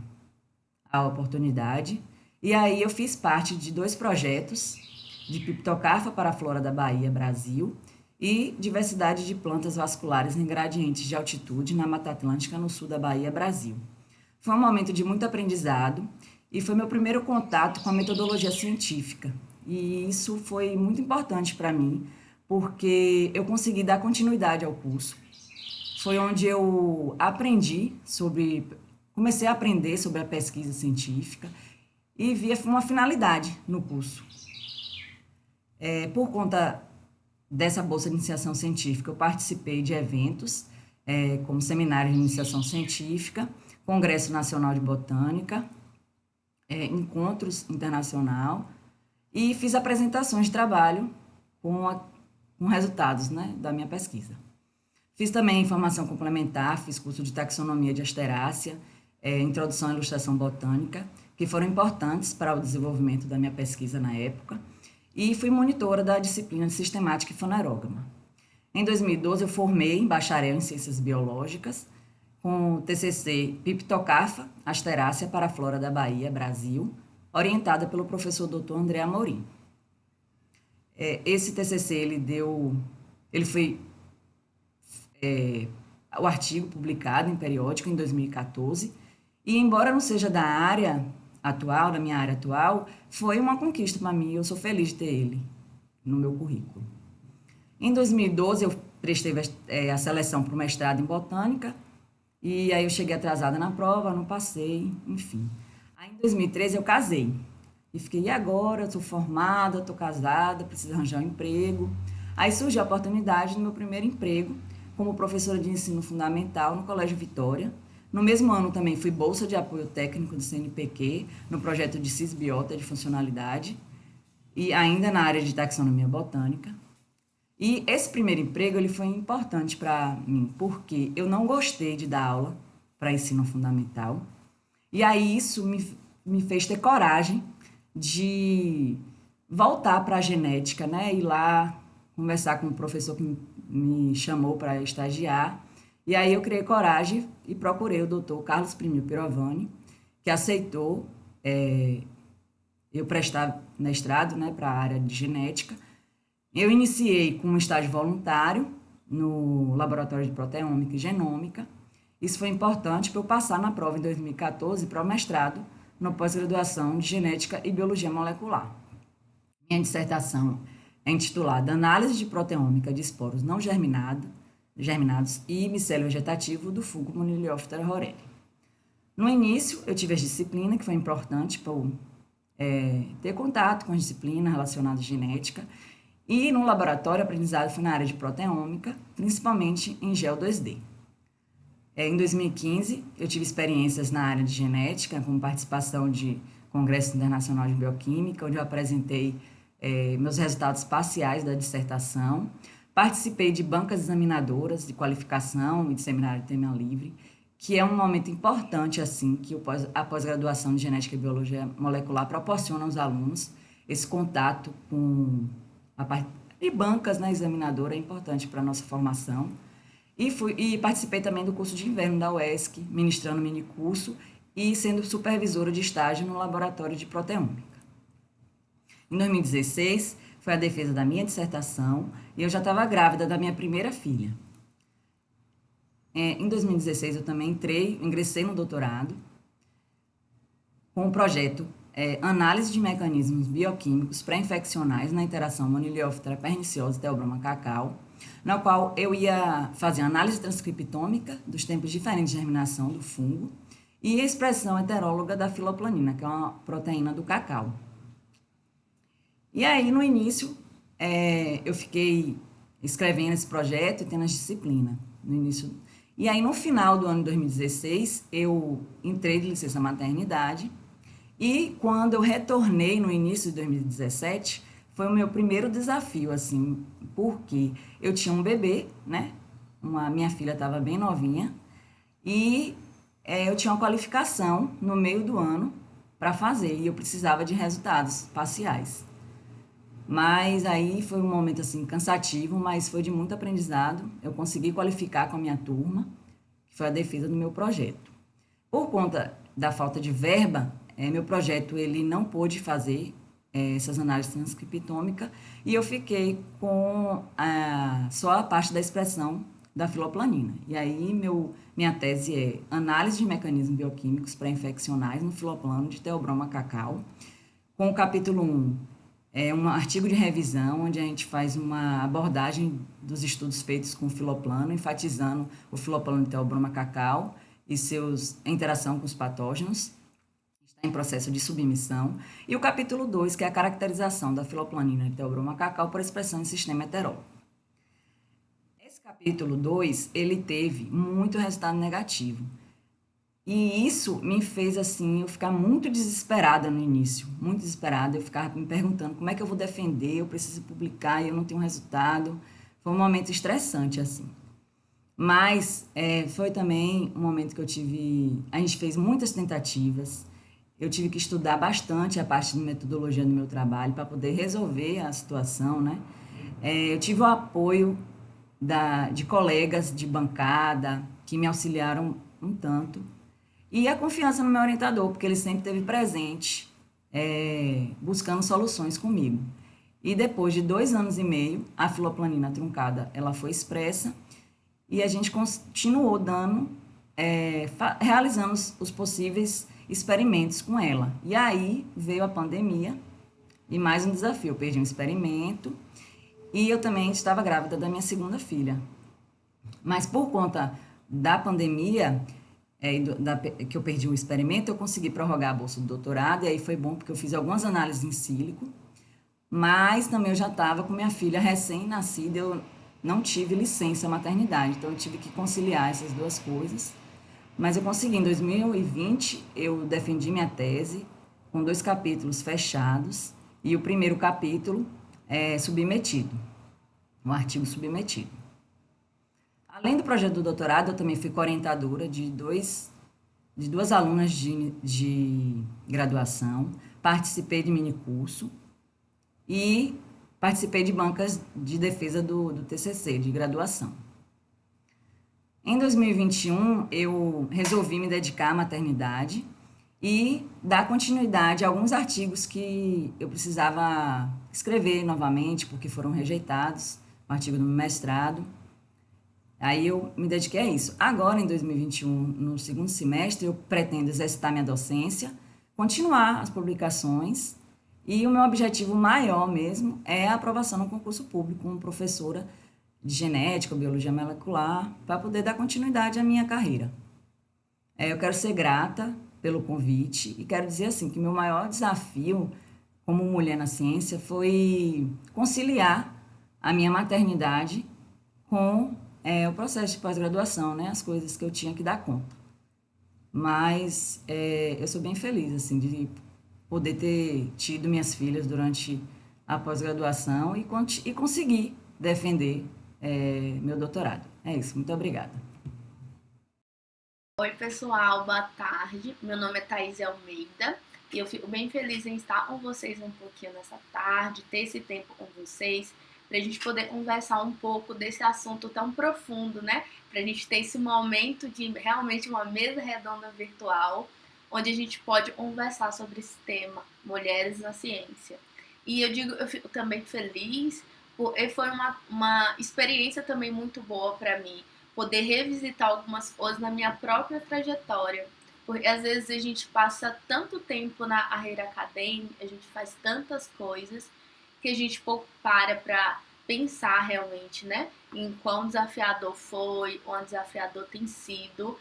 a oportunidade. E aí eu fiz parte de 2 projetos de Piptocarpa para a Flora da Bahia, Brasil, e diversidade de plantas vasculares em gradientes de altitude na Mata Atlântica, no sul da Bahia, Brasil. Foi um momento de muito aprendizado e foi meu primeiro contato com a metodologia científica. E isso foi muito importante para mim, porque eu consegui dar continuidade ao curso. Foi onde eu comecei a aprender sobre a pesquisa científica e via uma finalidade no curso. Por conta dessa bolsa de iniciação científica, eu participei de eventos, como seminário de iniciação científica, Congresso Nacional de Botânica, encontros internacional, e fiz apresentações de trabalho com resultados, né, da minha pesquisa. Fiz também formação complementar, fiz curso de taxonomia de asterácea, introdução à ilustração botânica, que foram importantes para o desenvolvimento da minha pesquisa na época, e fui monitora da disciplina de sistemática e fanerógama. Em 2012, eu formei em bacharel em ciências biológicas, com o TCC Piptocarpa asterácea para a Flora da Bahia, Brasil, orientada pelo professor Dr. André Amorim. Esse TCC, ele foi o artigo publicado em periódico em 2014, e embora não seja da minha área atual, foi uma conquista para mim, eu sou feliz de ter ele no meu currículo. Em 2012, eu prestei a seleção para o mestrado em botânica, e aí eu cheguei atrasada na prova, não passei, enfim. Aí em 2013 eu casei, e fiquei, e agora? Estou formada, estou casada, preciso arranjar um emprego. Aí surgiu a oportunidade do meu primeiro emprego, como professora de ensino fundamental no Colégio Vitória. No mesmo ano também fui bolsa de apoio técnico do CNPq, no projeto de Cisbiota de funcionalidade, e ainda na área de taxonomia botânica. E esse primeiro emprego ele foi importante para mim, porque eu não gostei de dar aula para ensino fundamental, e aí isso me fez ter coragem de voltar para a genética, né? Ir lá conversar com o professor que me chamou para estagiar. E aí eu criei coragem e procurei o doutor Carlos Primio Pirovani, que aceitou eu prestar mestrado, né, para a área de genética. Eu iniciei com um estágio voluntário no Laboratório de Proteômica e Genômica. Isso foi importante para eu passar na prova em 2014 para o mestrado na pós-graduação de Genética e Biologia Molecular. Minha dissertação é intitulada Análise de Proteômica de Esporos não germinados e micélio vegetativo do fungo Moniliophtera horeri. No início, eu tive as disciplinas, que foi importante para ter contato com as disciplinas relacionadas à genética, e no laboratório, o aprendizado foi na área de proteômica, principalmente em GEO 2D. Em 2015, eu tive experiências na área de genética, com participação de Congresso Internacional de Bioquímica, onde eu apresentei meus resultados parciais da dissertação. Participei de bancas examinadoras de qualificação e de seminário de tema livre, que é um momento importante, assim, que a pós-graduação de Genética e Biologia Molecular proporciona aos alunos. Esse contato com a parte de bancas, né, examinadora é importante para a nossa formação. E participei também do curso de inverno da UESC, ministrando minicurso e sendo supervisora de estágio no laboratório de proteômica. Em 2016, foi a defesa da minha dissertação e eu já estava grávida da minha primeira filha. Em 2016, eu também ingressei no doutorado com o projeto Análise de Mecanismos Bioquímicos Pré-Infeccionais na Interação Moniliófila Perniciosa Theobroma cacao, na qual eu ia fazer análise transcriptômica dos tempos diferentes de germinação do fungo e a expressão heteróloga da filoplanina, que é uma proteína do cacau. E aí, no início, eu fiquei escrevendo esse projeto e tendo as disciplinas. E aí, no final do ano de 2016, eu entrei de licença maternidade. E quando eu retornei no início de 2017, foi o meu primeiro desafio, assim, porque eu tinha um bebê, né? Minha filha estava bem novinha. E eu tinha uma qualificação no meio do ano para fazer. E eu precisava de resultados parciais. Mas aí foi um momento assim cansativo, mas foi de muito aprendizado. Eu consegui qualificar com a minha turma, que foi a defesa do meu projeto. Por conta da falta de verba, meu projeto ele não pôde fazer essas análises transcriptômicas e eu fiquei com só a parte da expressão da filoplanina. E aí minha tese é Análise de Mecanismos Bioquímicos Pré-Infeccionais no Filoplano de Theobroma cacao, com o capítulo 1. É um artigo de revisão onde a gente faz uma abordagem dos estudos feitos com o filoplano, enfatizando o filoplano de Theobroma cacao e a interação com os patógenos, está em processo de submissão. E o capítulo 2, que é a caracterização da filoplanina de Theobroma cacao por expressão em sistema heterólogo. Esse capítulo 2, ele teve muito resultado negativo. E isso me fez, assim, eu ficar muito desesperada no início, muito desesperada. Eu ficava me perguntando como é que eu vou defender, eu preciso publicar e eu não tenho resultado. Foi um momento estressante, assim. Mas foi também um momento que a gente fez muitas tentativas. Eu tive que estudar bastante a parte de metodologia do meu trabalho para poder resolver a situação, né? Eu tive o apoio de colegas de bancada que me auxiliaram um tanto. E a confiança no meu orientador, porque ele sempre esteve presente, buscando soluções comigo. E depois de 2 anos e meio, a filoplanina truncada ela foi expressa e a gente continuou realizando os possíveis experimentos com ela. E aí veio a pandemia e mais um desafio. Eu perdi um experimento e eu também estava grávida da minha segunda filha. Mas por conta da pandemia, que eu perdi o experimento, eu consegui prorrogar a bolsa do doutorado, e aí foi bom porque eu fiz algumas análises em sílico, mas também eu já estava com minha filha recém-nascida, eu não tive licença maternidade, então eu tive que conciliar essas duas coisas, mas eu consegui. Em 2020, eu defendi minha tese com 2 capítulos fechados, e o primeiro capítulo submetido, um artigo submetido. Além do projeto do doutorado, eu também fui orientadora de duas alunas de graduação, participei de minicurso e participei de bancas de defesa do TCC, de graduação. Em 2021, eu resolvi me dedicar à maternidade e dar continuidade a alguns artigos que eu precisava escrever novamente, porque foram rejeitados, um artigo do meu mestrado. Aí eu me dediquei a isso. Agora, em 2021, no segundo semestre, eu pretendo exercitar minha docência, continuar as publicações e o meu objetivo maior mesmo é a aprovação no concurso público como professora de genética, biologia molecular, para poder dar continuidade à minha carreira. Eu quero ser grata pelo convite e quero dizer assim que meu maior desafio como mulher na ciência foi conciliar a minha maternidade com o processo de pós-graduação, né? As coisas que eu tinha que dar conta. Mas eu sou bem feliz, assim, de poder ter tido minhas filhas durante a pós-graduação e conseguir defender meu doutorado. É isso, muito obrigada. Oi, pessoal, boa tarde. Meu nome é Thaís Almeida e eu fico bem feliz em estar com vocês um pouquinho nessa tarde, ter esse tempo com vocês, para a gente poder conversar um pouco desse assunto tão profundo, né? Para a gente ter esse momento de realmente uma mesa redonda virtual, onde a gente pode conversar sobre esse tema, mulheres na ciência. E eu fico também feliz, porque foi uma experiência também muito boa para mim, poder revisitar algumas coisas na minha própria trajetória. Porque às vezes a gente passa tanto tempo na carreira acadêmica, a gente faz tantas coisas, que a gente pouco para pensar realmente, né? Em quão desafiador foi, quão desafiador tem sido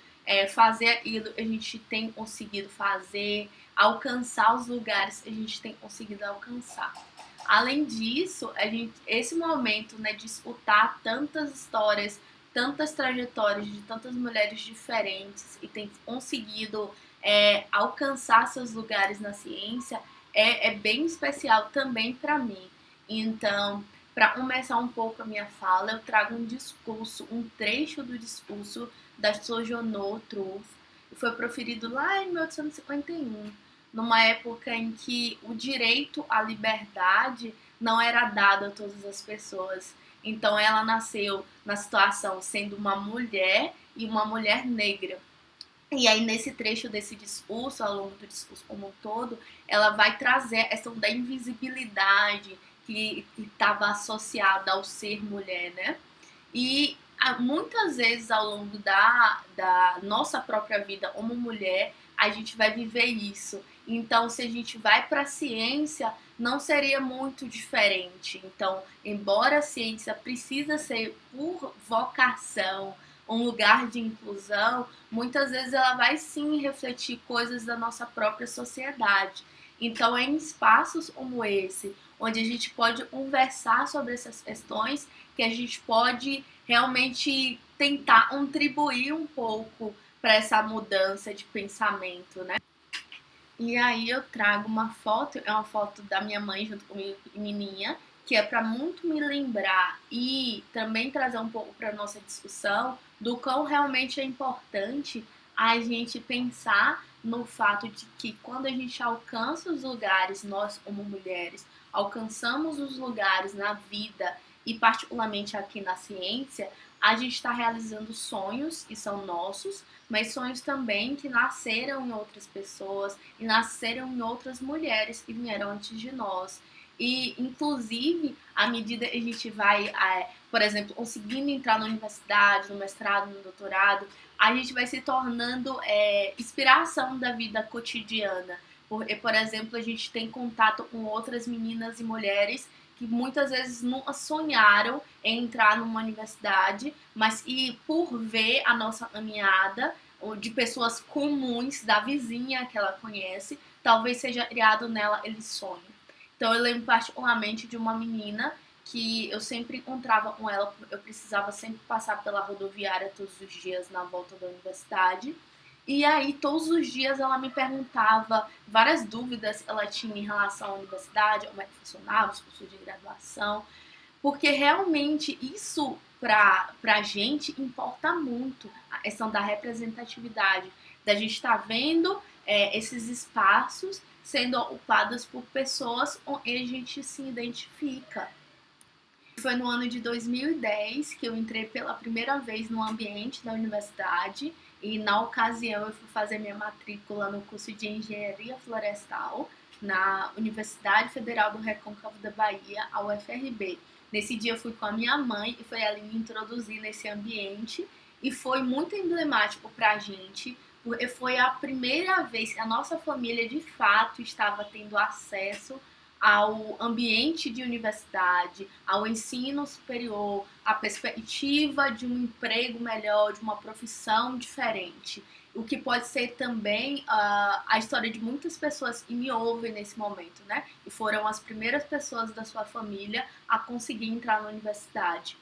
fazer aquilo que a gente tem conseguido fazer, alcançar os lugares que a gente tem conseguido alcançar. Além disso, esse momento, né, de escutar tantas histórias, tantas trajetórias de tantas mulheres diferentes e tem conseguido alcançar seus lugares na ciência, é bem especial também para mim. Então, para começar um pouco a minha fala, eu trago um discurso, um trecho do discurso da Sojourner Truth, que foi proferido lá em 1851, numa época em que o direito à liberdade não era dado a todas as pessoas. Então ela nasceu na situação sendo uma mulher e uma mulher negra. E aí, nesse trecho desse discurso, ao longo do discurso como um todo, ela vai trazer a questão da invisibilidade que estava associada ao ser mulher, né? E muitas vezes ao longo da nossa própria vida como mulher, a gente vai viver isso. Então, se a gente vai para a ciência, não seria muito diferente. Então, embora a ciência precisa ser por vocação, um lugar de inclusão, muitas vezes ela vai sim refletir coisas da nossa própria sociedade. Então, é em espaços como esse, onde a gente pode conversar sobre essas questões, que a gente pode realmente tentar contribuir um pouco para essa mudança de pensamento, né? E aí eu trago uma foto, é uma foto da minha mãe junto com minha menininha, que é para muito me lembrar e também trazer um pouco para nossa discussão do quão realmente é importante a gente pensar no fato de que quando a gente alcança os lugares, nós como mulheres, alcançamos os lugares na vida e particularmente aqui na ciência, a gente está realizando sonhos que são nossos, mas sonhos também que nasceram em outras pessoas e nasceram em outras mulheres que vieram antes de nós. E, inclusive, à medida que a gente vai, por exemplo, conseguindo entrar na universidade, no mestrado, no doutorado, a gente vai se tornando inspiração da vida cotidiana. Por exemplo, a gente tem contato com outras meninas e mulheres que muitas vezes nunca sonharam em entrar numa universidade, mas e por ver a nossa caminhada de pessoas comuns da vizinha que ela conhece, talvez seja criado nela esse sonho. Então eu lembro particularmente de uma menina que eu sempre encontrava com ela, eu precisava sempre passar pela rodoviária todos os dias na volta da universidade. E aí, todos os dias ela me perguntava várias dúvidas que ela tinha em relação à universidade, como é que funcionava, os cursos de graduação, porque realmente isso para a gente importa muito, a questão da representatividade, da gente estar vendo esses espaços sendo ocupados por pessoas com quem a gente se identifica. Foi no ano de 2010 que eu entrei pela primeira vez no ambiente da universidade e na ocasião eu fui fazer minha matrícula no curso de Engenharia Florestal na Universidade Federal do Recôncavo da Bahia, a UFRB. Nesse dia eu fui com a minha mãe e foi ela me introduzir nesse ambiente e foi muito emblemático para a gente, porque foi a primeira vez que a nossa família de fato estava tendo acesso ao ambiente de universidade, ao ensino superior, à perspectiva de um emprego melhor, de uma profissão diferente. O que pode ser também a história de muitas pessoas que me ouvem nesse momento, né? E foram as primeiras pessoas da sua família a conseguir entrar na universidade.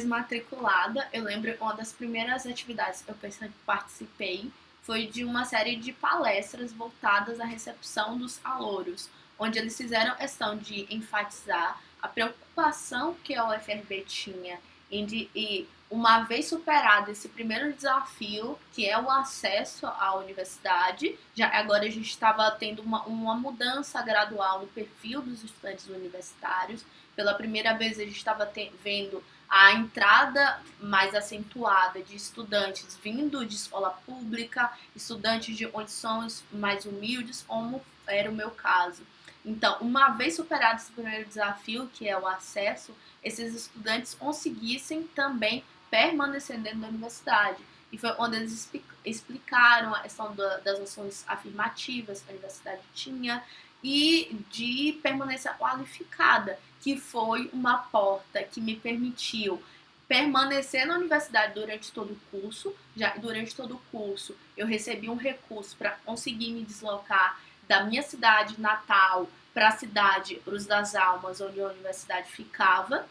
Matriculada, eu lembro uma das primeiras atividades que eu participei foi de uma série de palestras voltadas à recepção dos alouros, onde eles fizeram questão de enfatizar a preocupação que a UFRB tinha e uma vez superado esse primeiro desafio, que é o acesso à universidade, já agora a gente estava tendo uma mudança gradual no perfil dos estudantes universitários, Pela primeira vez a gente estava vendo a entrada mais acentuada de estudantes vindo de escola pública, estudantes de condições mais humildes, como era o meu caso. Então, uma vez superado esse primeiro desafio, que é o acesso, esses estudantes conseguissem também permanecer dentro da universidade. E foi onde eles explicaram a questão das ações afirmativas que a universidade tinha e de permanência qualificada, que foi uma porta que me permitiu permanecer na universidade durante todo o curso. Já durante todo o curso eu recebi um recurso para conseguir me deslocar da minha cidade natal para a cidade Cruz das Almas, onde a universidade ficava.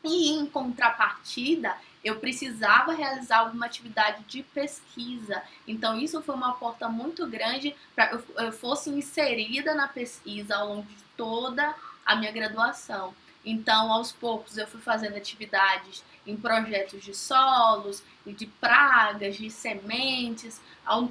E em contrapartida, eu precisava realizar alguma atividade de pesquisa. Então, isso foi uma porta muito grande para que eu fosse inserida na pesquisa ao longo de toda a minha graduação. Então, aos poucos, eu fui fazendo atividades em projetos de solos, de pragas, de sementes.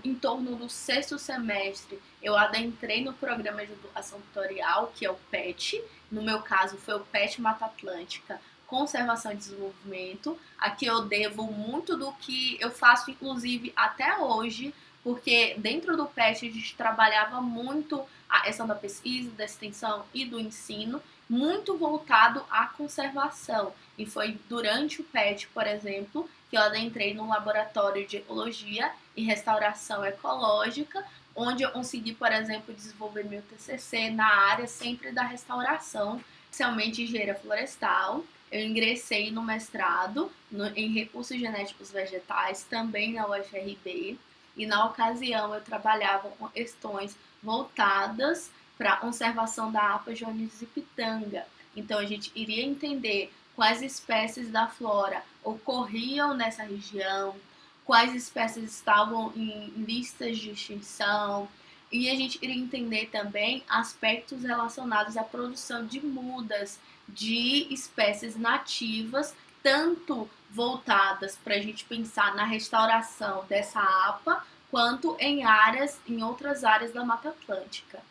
Em torno do 6º semestre, eu adentrei no programa de educação tutorial, que é o PET. No meu caso, foi o PET Mata Atlântica, Conservação e Desenvolvimento. Aqui eu devo muito do que eu faço, inclusive, até hoje, porque dentro do PET a gente trabalhava muito a questão da pesquisa, da extensão e do ensino, muito voltado à conservação. E foi durante o PET, por exemplo, que eu adentrei no laboratório de ecologia e restauração ecológica, onde eu consegui, por exemplo, desenvolver meu TCC na área sempre da restauração, especialmente engenharia florestal. Eu ingressei no mestrado em recursos genéticos vegetais, também na UFRB, e na ocasião eu trabalhava com questões voltadas para a conservação da APA joanisipitanga. Então a gente iria entender quais espécies da flora ocorriam nessa região, quais espécies estavam em listas de extinção, e a gente iria entender também aspectos relacionados à produção de mudas de espécies nativas, tanto voltadas para a gente pensar na restauração dessa APA, quanto em outras áreas da Mata Atlântica.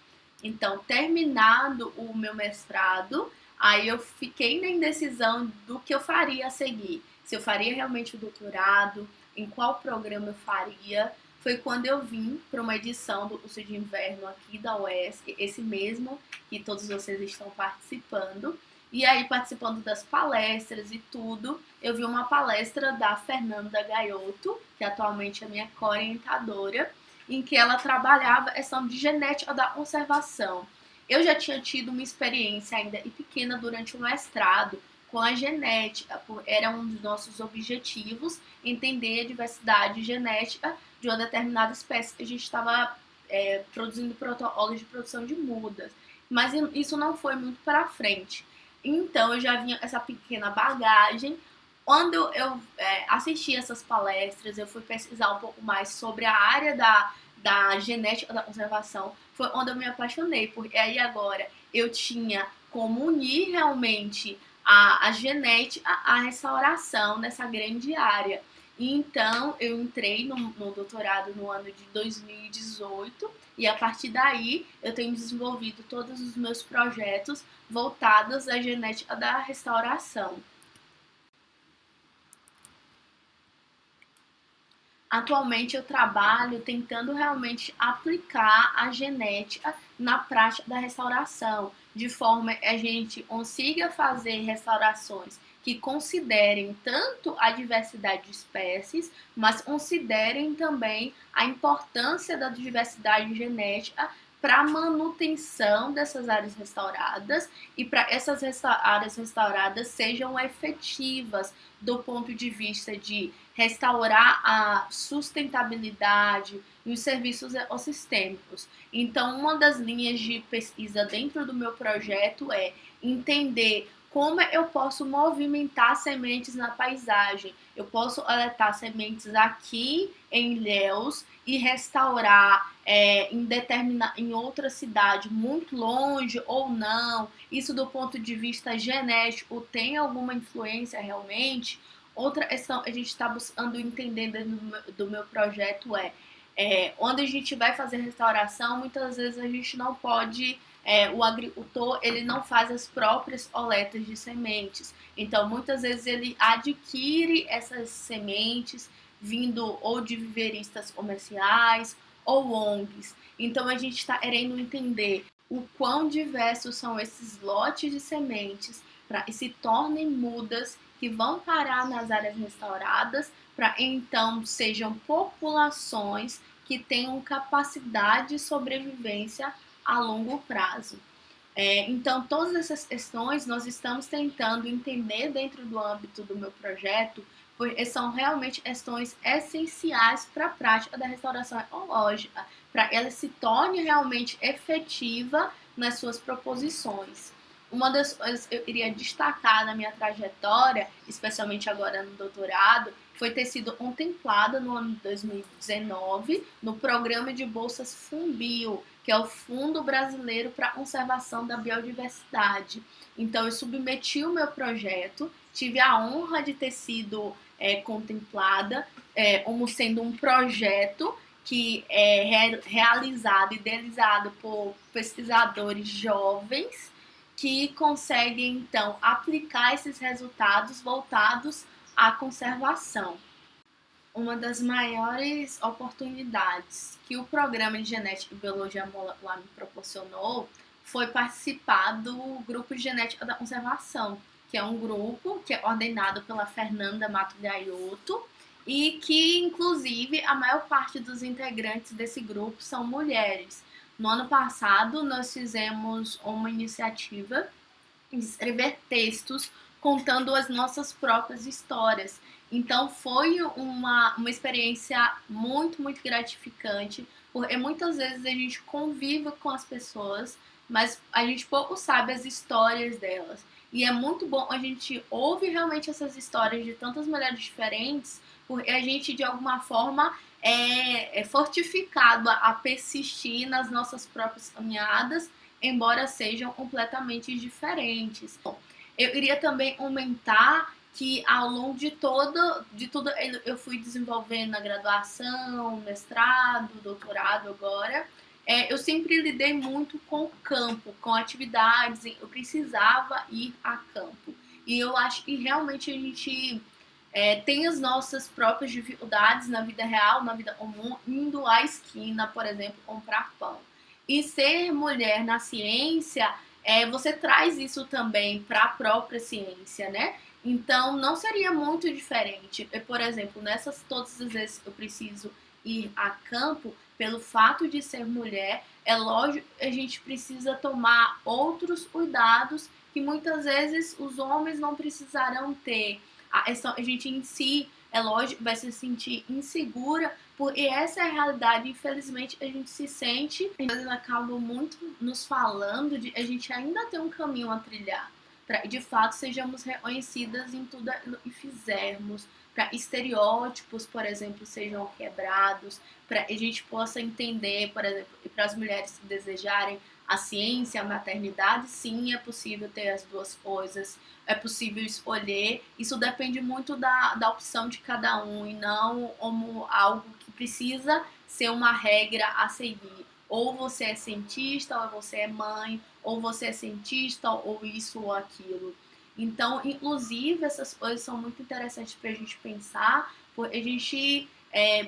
Então, terminado o meu mestrado, aí eu fiquei na indecisão do que eu faria a seguir. Se eu faria realmente o doutorado, em qual programa eu faria. Foi quando eu vim para uma edição do curso de inverno aqui da UESC, esse mesmo que todos vocês estão participando. E aí, participando das palestras e tudo, eu vi uma palestra da Fernanda Gaiotto, que atualmente é minha co-orientadora, em que ela trabalhava a questão de genética da conservação. Eu já tinha tido uma experiência ainda pequena durante o mestrado com a genética, era um dos nossos objetivos, entender a diversidade genética de uma determinada espécie que a gente estava produzindo protocolos de produção de mudas. Mas isso não foi muito para frente. Então, eu já vinha essa pequena bagagem. Quando eu assisti essas palestras, eu fui pesquisar um pouco mais sobre a área da genética da conservação. Foi onde eu me apaixonei, porque aí agora eu tinha como unir realmente a genética à restauração nessa grande área. E então, eu entrei no doutorado no ano de 2018 e a partir daí eu tenho desenvolvido todos os meus projetos voltados à genética da restauração. Atualmente eu trabalho tentando realmente aplicar a genética na prática da restauração, de forma que a gente consiga fazer restaurações que considerem tanto a diversidade de espécies, mas considerem também a importância da diversidade genética para a manutenção dessas áreas restauradas e para essas áreas restauradas sejam efetivas do ponto de vista de restaurar a sustentabilidade e os serviços ecossistêmicos. Então, uma das linhas de pesquisa dentro do meu projeto é entender como eu posso movimentar sementes na paisagem. Eu posso coletar sementes aqui em Ilhéus e restaurar em outra cidade, muito longe ou não. Isso do ponto de vista genético tem alguma influência realmente? Outra questão que a gente está buscando entender dentro do meu projeto onde a gente vai fazer restauração, muitas vezes a gente não pode o agricultor ele não faz as próprias coletas de sementes. Então, muitas vezes ele adquire essas sementes vindo ou de viveristas comerciais ou ONGs. Então, a gente está querendo entender o quão diversos são esses lotes de sementes para que se tornem mudas que vão parar nas áreas restauradas para então sejam populações que tenham capacidade de sobrevivência a longo prazo. Então, todas essas questões nós estamos tentando entender dentro do âmbito do meu projeto, porque são realmente questões essenciais para a prática da restauração ecológica, para ela se torne realmente efetiva nas suas proposições. Uma das coisas que eu iria destacar na minha trajetória, especialmente agora no doutorado, foi ter sido contemplada no ano de 2019 no programa de bolsas FUNBio, que é o Fundo Brasileiro para a Conservação da Biodiversidade. Então, eu submeti o meu projeto, tive a honra de ter sido contemplada como sendo um projeto que é realizado e idealizado por pesquisadores jovens que conseguem, então, aplicar esses resultados voltados à conservação. Uma das maiores oportunidades que o programa de Genética e Biologia Molecular me proporcionou foi participar do Grupo de Genética da Conservação, que é um grupo que é coordenado pela Fernanda Mato Gaiotto e que, inclusive, a maior parte dos integrantes desse grupo são mulheres. No ano passado, nós fizemos uma iniciativa de escrever textos contando as nossas próprias histórias. Então, foi uma experiência muito, muito gratificante, porque muitas vezes a gente convive com as pessoas, mas a gente pouco sabe as histórias delas. E é muito bom a gente ouve realmente essas histórias de tantas mulheres diferentes, porque a gente, de alguma forma, é fortificado a persistir nas nossas próprias caminhadas, embora sejam completamente diferentes. Bom, eu iria também comentar que ao longo de tudo eu fui desenvolvendo na graduação, mestrado, doutorado agora, eu sempre lidei muito com o campo, com atividades, eu precisava ir a campo. E eu acho que realmente a gente tem as nossas próprias dificuldades na vida real, na vida comum, indo à esquina, por exemplo, comprar pão. E ser mulher na ciência, você traz isso também para a própria ciência, né? Então, não seria muito diferente. Por exemplo, todas as vezes que eu preciso ir a campo, pelo fato de ser mulher, é lógico que a gente precisa tomar outros cuidados que muitas vezes os homens não precisarão ter. A gente em si, é lógico, vai se sentir insegura, porque essa é a realidade. Infelizmente, a gente se sente, eles acabam muito nos falando de a gente ainda tem um caminho a trilhar, para de fato sejamos reconhecidas em tudo aquilo que fizermos, para estereótipos, por exemplo, sejam quebrados, para a gente possa entender, por exemplo, e para as mulheres que desejarem a ciência, a maternidade, sim, é possível ter as duas coisas, é possível escolher. Isso depende muito da opção de cada um e não como algo que precisa ser uma regra a seguir. Ou você é cientista, ou você é mãe, ou você é cientista, ou isso ou aquilo. Então, inclusive, essas coisas são muito interessantes para a gente pensar, porque a gente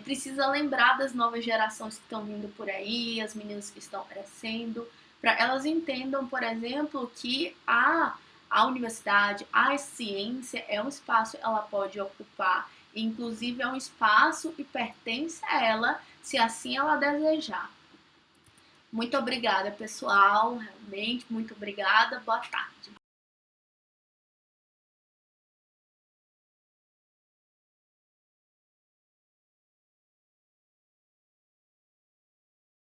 precisa lembrar das novas gerações que estão vindo por aí, as meninas que estão crescendo, para elas entendam, por exemplo, que a universidade, a ciência é um espaço que ela pode ocupar, inclusive é um espaço que pertence a ela, se assim ela desejar. Muito obrigada, pessoal, realmente, muito obrigada, boa tarde.